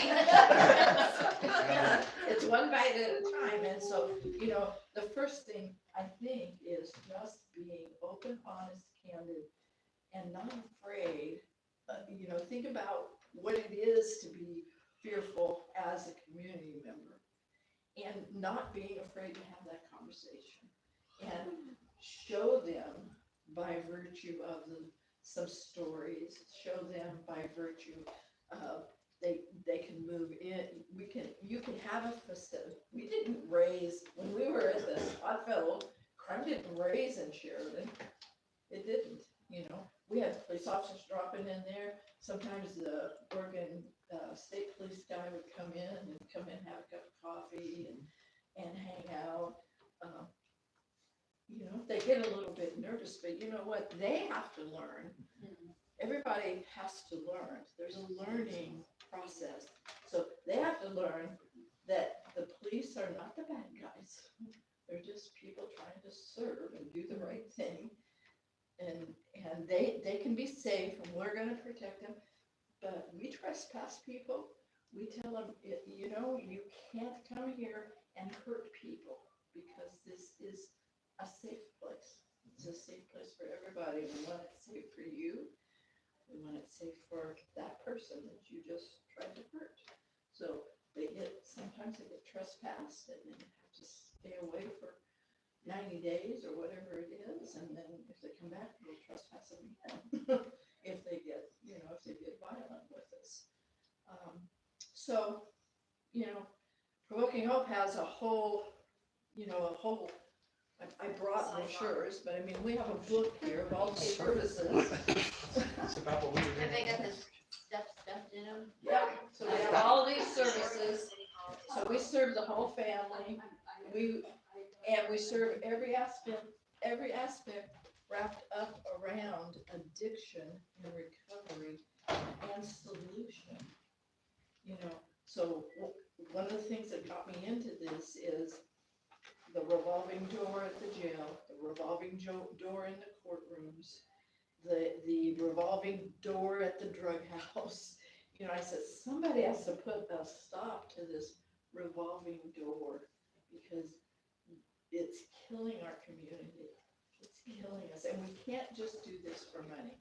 It's one bite at a time, and so, you know, the first thing I think is just being open, honest, candid, and not afraid. You know, think about what it is to be fearful as a community member, and not being afraid to have that conversation, and show them by virtue of some stories, show them by virtue of they can move in. You can have a facility. We didn't raise, when we were at the Oddfellow, crime didn't raise in Sheridan. It didn't, you know. We had police officers dropping in there. Sometimes the Oregon State Police guy would come in, have a cup of coffee and hang out. You know, they get a little bit nervous, but you know what? They have to learn. Everybody has to learn. There's a learning process. So they have to learn that the police are not the bad guys. They're just people trying to serve and do the right thing. And they can be safe, and we're going to protect them. But we trespass people. We tell them, you know, you can't come here and hurt people because this is a safe place. It's a safe place for everybody. We want it safe for you. We want it safe for that person that you just tried to hurt. So sometimes they get trespassed and they have to stay away for 90 days or whatever it is. And then if they come back, we'll trespass them again. if they get violent with us. So, you know, Provoking Hope has a whole, I brought brochures, but I mean, we have a book here of all the services. It's about what we were doing. And they got this stuff stuffed in them. Yep, so we have all these services, so we serve the whole family, we serve every aspect wrapped up around addiction and recovery and solution. You know, so one of the things that got me into this is the revolving door at the jail, the revolving door in the courtrooms, the revolving door at the drug house. You know, I said, somebody has to put a stop to this revolving door because it's killing our community. It's killing us. And we can't just do this for money.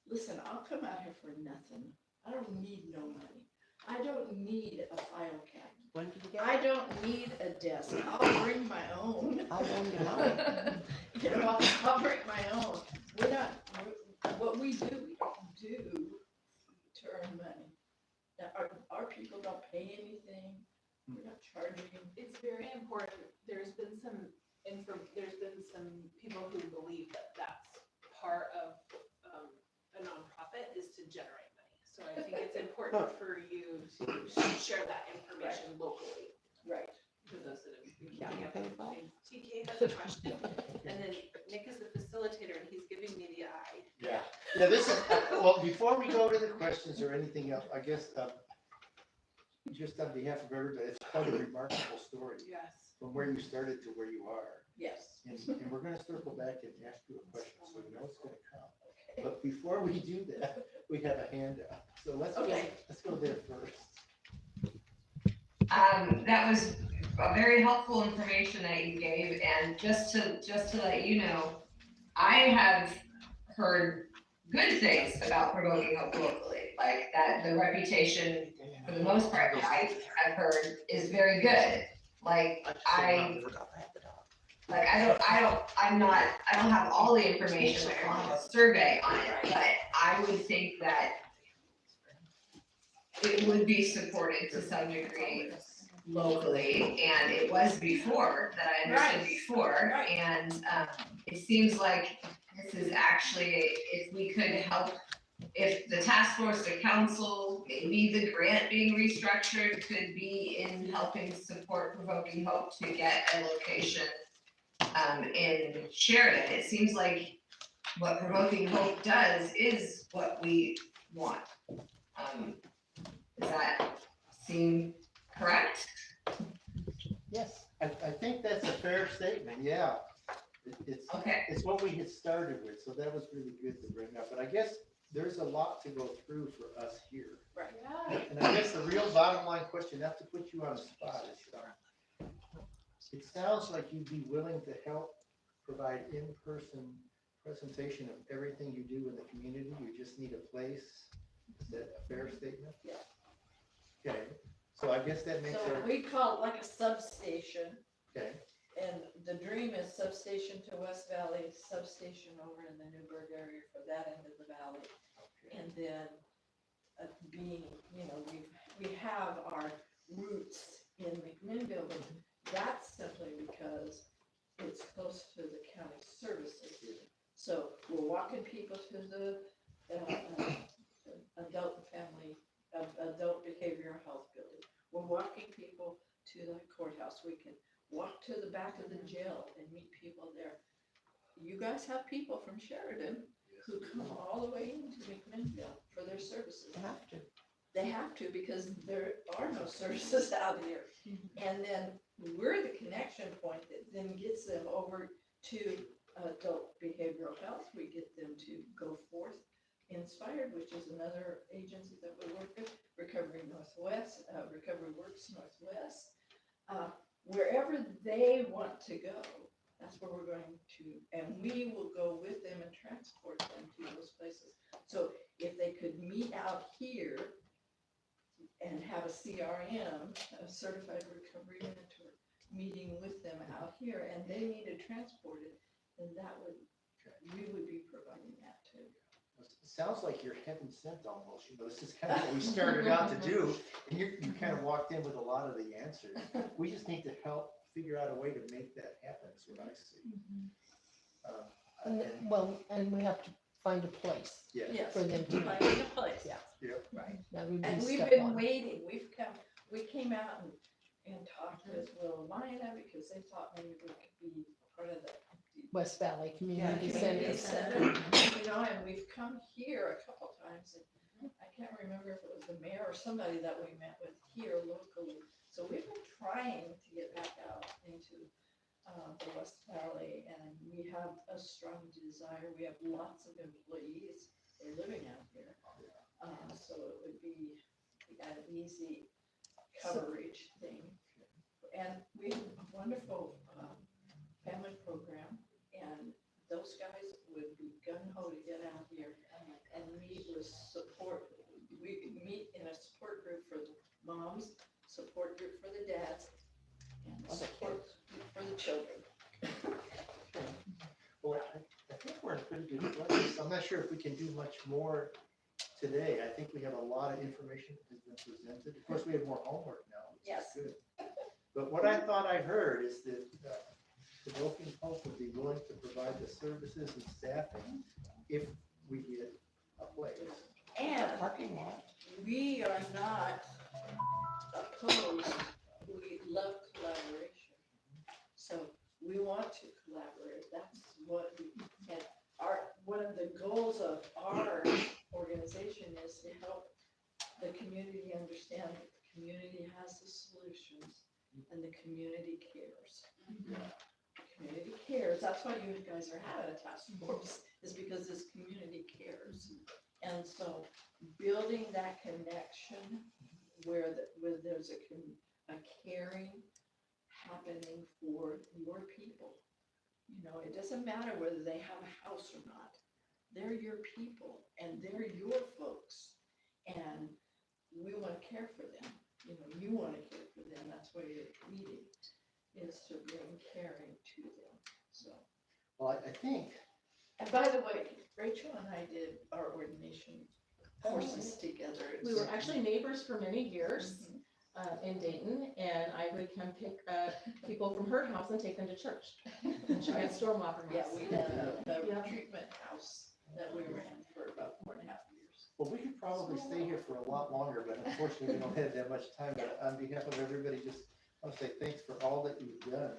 Listen, I'll come out here for nothing. I don't need no money. I don't need a file cabinet. When did you get? I don't need a desk. I'll bring my own. I won't get mine. You know, I'll bring my own. What we do to earn money. Now, our people don't pay anything. We're not charging. It's very important. There's been some people who believe that that's part of a nonprofit is to generate money. So I think it's important for you to share that information locally. Right. For those that have been counting up. TK has a question, and then Nick is the facilitator, and he's giving me the eye. Yeah, yeah, this is, well, before we go to the questions or anything else, I guess, just on behalf of everybody, it's quite a remarkable story Yes. from where you started to where you are. Yes. And we're gonna circle back and ask you a question, so you know it's gonna come. But before we do that, we have a handout, so let's go there first. That was a very helpful information that you gave, and just to let you know, I have heard good things about Provoking Hope locally, like that the reputation, for the most part, that I've heard is very good. Like I don't have all the information on the survey on it, but I would think that it would be supported to some degree locally, and it was before, that I understood before, and it seems like this is actually, if we could help, if the task force, the council, maybe the grant being restructured could be in helping support Provoking Hope to get a location in Sheridan. It seems like what Provoking Hope does is what we want. Does that seem correct? Yes, I think that's a fair statement, yeah. It's what we had started with, so that was really good to bring up, but I guess there's a lot to go through for us here. Right. Yeah. And I guess the real bottom line question, not to put you on the spot, is, it sounds like you'd be willing to help provide in-person presentation of everything you do in the community, you just need a place. Is that a fair statement? Yeah. Okay, so I guess that makes So our, we call it like a substation, okay, and the dream is substation to West Valley, substation over in the Newburgh area for that end of the valley. okay. And then being, we have our roots in McMinnville, but that's simply because it's close to the county services. So we're walking people to the adult behavioral health building. We're walking people to the courthouse. We can walk to the back of the jail and meet people there. You guys have people from Sheridan who come all the way into McMinnville for their services. They have to. They have to, because there are no services out here. And then we're the connection point that then gets them over to adult behavioral health. We get them to go forth. Inspired, which is another agency that we work with, Recovery Northwest, Recovery Works Northwest. Wherever they want to go, that's where we're going to, and we will go with them and transport them to those places. So if they could meet out here and have a CRM, a Certified Recovery Mentor, meeting with them out here, and they need to transport it, then we would be providing that too. It sounds like you're heaven sent almost, this is kind of what we started out to do, and you kind of walked in with a lot of the answers. We just need to help figure out a way to make that happen, is what I see. And we have to find a place Yes. for them to. Finding a place. Yeah. Yep. Right. That would be And we've step been one. waiting, we came out and talked with Will Lina, because they thought maybe we could be part of the West Valley Community Community Center. Center, and we've come here a couple times, and I can't remember if it was the mayor or somebody that we met with here locally. So we've been trying to get back out into the West Valley, and we have a strong desire. We have lots of employees that are living out here. So it would be an easy coverage thing. And we have a wonderful family program, and those guys would be gung-ho to get out here and meet with support. We meet in a support group for the children. Well, I think we're in pretty good place. I'm not sure if we can do much more today. I think we have a lot of information that has been presented. Of course, we have more homework now, which is Yes. good. But what I thought I heard is that the Woking Post would be willing to provide the services and staffing if we get a place. And Parking lot. we are not opposed, we love collaboration. So we want to collaborate, that's what we, and one of the goals of our organization is to help the community understand that the community has the solutions and the community cares. The community cares, that's why you guys are having a task force, is because this community cares. And so building that connection where there's a caring happening for your people. You know, it doesn't matter whether they have a house or not. They're your people and they're your folks. And we want to care for them. You know, you want to care for them. That's why your meeting is to bring caring to them. So, Well, I think, and by the way, Rachel and I did our ordination courses together. We were actually neighbors for many years in Dayton, and I would come pick people from her house and take them to church. And she had Stormwater Yeah, house. we had a Yeah. treatment house that we ran for about 4.5 years. well, we could probably stay here for a lot longer, but unfortunately, we don't have that much time. But on behalf of everybody, just want to say thanks for all that you've done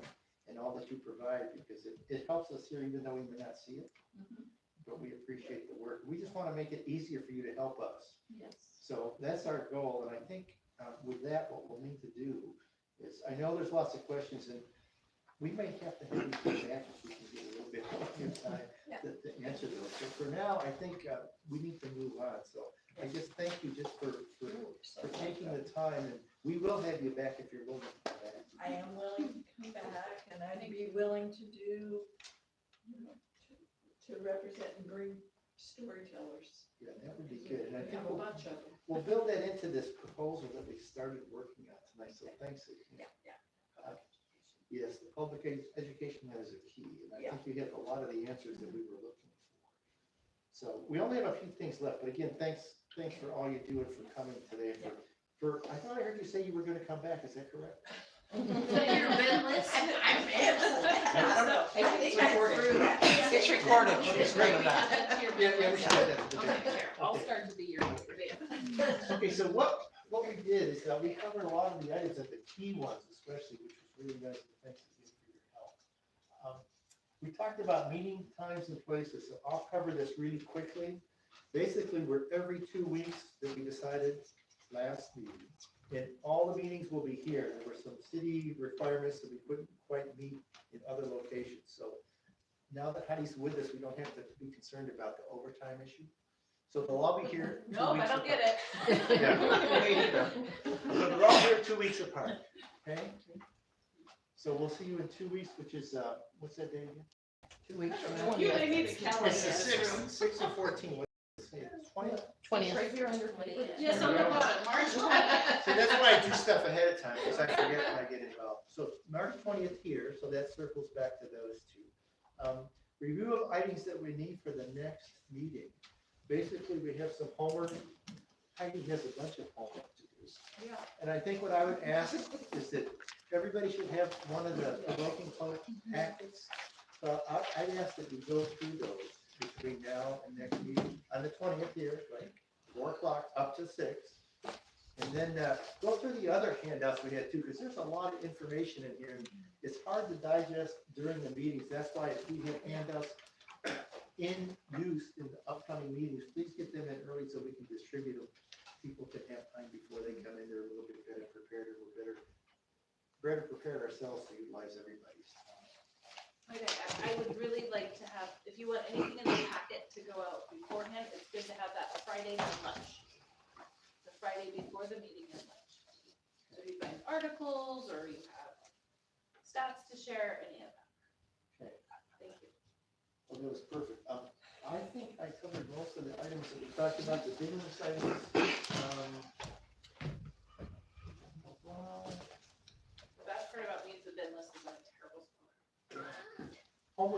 and all that you provide, because it helps us here, even though we may not see it. But we appreciate the work. We just want to make it easier for you to help us. Yes. So that's our goal, and I think with that, what we'll need to do is, I know there's lots of questions, and we may have to have these back if we can get a little bit more time to answer those. So for now, I think we need to move on. So I just thank you just for taking the time, and we will have you back if you're willing to come back. I am willing to come back and I'd be willing to do, you know, to represent and bring storytellers. Yeah, that would be good. And I We think have a bunch of them. we'll build that into this proposal that we started working on tonight. So thanks. Yeah. Yes, the public education that is a key, and I think you hit a lot of the answers that we were looking for. So we only have a few things left, but again, thanks for all you do and for coming today. I thought I heard you say you were going to come back. Is that correct? Your bid list? I'm in. I don't know. I think I threw that. It's recorded. She's great with that. Yeah, we should have that. Okay, I'll start to the year. Okay, so what we did is we covered a lot of the items, and the key ones especially, which was really nice, and thanks again for your help. We talked about meeting times and places, so I'll cover this really quickly. Basically, we're every 2 weeks that we decided last meeting, and all the meetings will be here. There were some city requirements that we couldn't quite meet in other locations, so now that Heidi's with us, we don't have to be concerned about the overtime issue. So they'll all be here. 2 Nope, weeks I don't apart. get it. Yeah. So they're all here 2 weeks apart, okay? So we'll see you in 2 weeks, which is, what's that date again? 2 weeks from now. You really need to calendar It's the this. 6th and 14th. What's the date? 20th? 20th. Right here under. Yes, on the bottom, March. See, that's why I do stuff ahead of time, because I forget when I get involved. So March 20th here, so that circles back to those two. Review of items that we need for the next meeting. Basically, we have some homework. Heidi has a bunch of homework to do. Yeah. And I think what I would ask is that everybody should have one of the provoking post packets. So I'd ask that you go through those between now and next meeting on the 20th here, right? 4 o'clock up to 6. And then go through the other handouts we had too, because there's a lot of information in here. And it's hard to digest during the meetings. That's why if we have handouts in use in the upcoming meetings, please get them in early so we can distribute them. People can have time before they come in. They're a little bit better prepared, and we're better prepared ourselves to utilize everybody's time. Okay, I would really like to have, if you want anything in the packet to go out beforehand, it's good to have that Friday and lunch. The Friday before the meeting and lunch. So if you find articles or you have stats to share, any of that. Okay. Thank you. Well, that was perfect. I think I covered most of the items that we talked about, the business items. The best part about me is the bin list is a terrible spelling.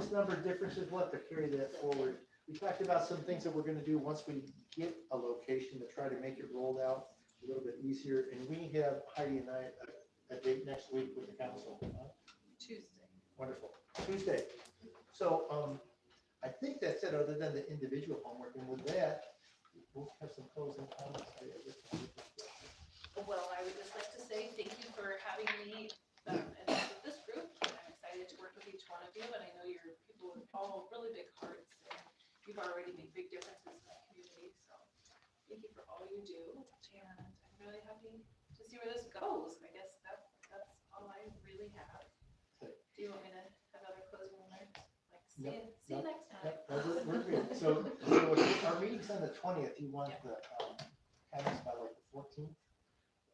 lowest number of differences, we'll have to carry that forward. We talked about some things that we're gonna do once we get a location to try to make it rolled out a little bit easier. And we have Heidi and I a date next week with the council. Tuesday. Wonderful. Tuesday. So, I think that's it, other than the individual homework. And with that, we'll have some closing comments. Well, I would just like to say thank you for having me involved with this group. I'm excited to work with each one of you, and I know you're people with all really big hearts, and you've already made big differences in the community, so thank you for all you do, and I'm really happy to see where this goes. I guess that's all I really have. Do you want me to have other closing remarks? Like, see you next time. We're good. So our meeting's on the 20th. You want the comments by like the 14th?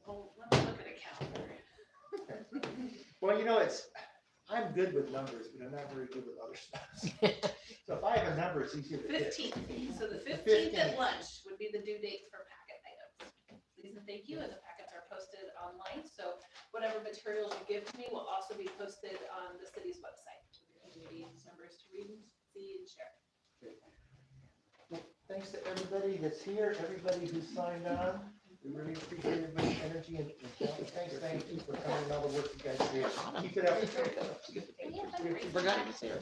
Well, let me look at a calendar. Well, I'm good with numbers, but I'm not very good with other stuff. So if I have a number, it's easier to hit. 15th, so the 15th at lunch would be the due date for packet items. Please and thank you, and the packets are posted online, so whatever materials you give to me will also be posted on the city's website. Community numbers to read, see, and share. Well, thanks to everybody that's here, everybody who signed on. We really appreciate everybody's energy and thank you for coming and all the work you guys did. Keep it up. Forgot he was here.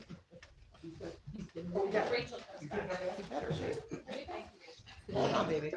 Rachel comes back. Better, Thank you. hold on, baby.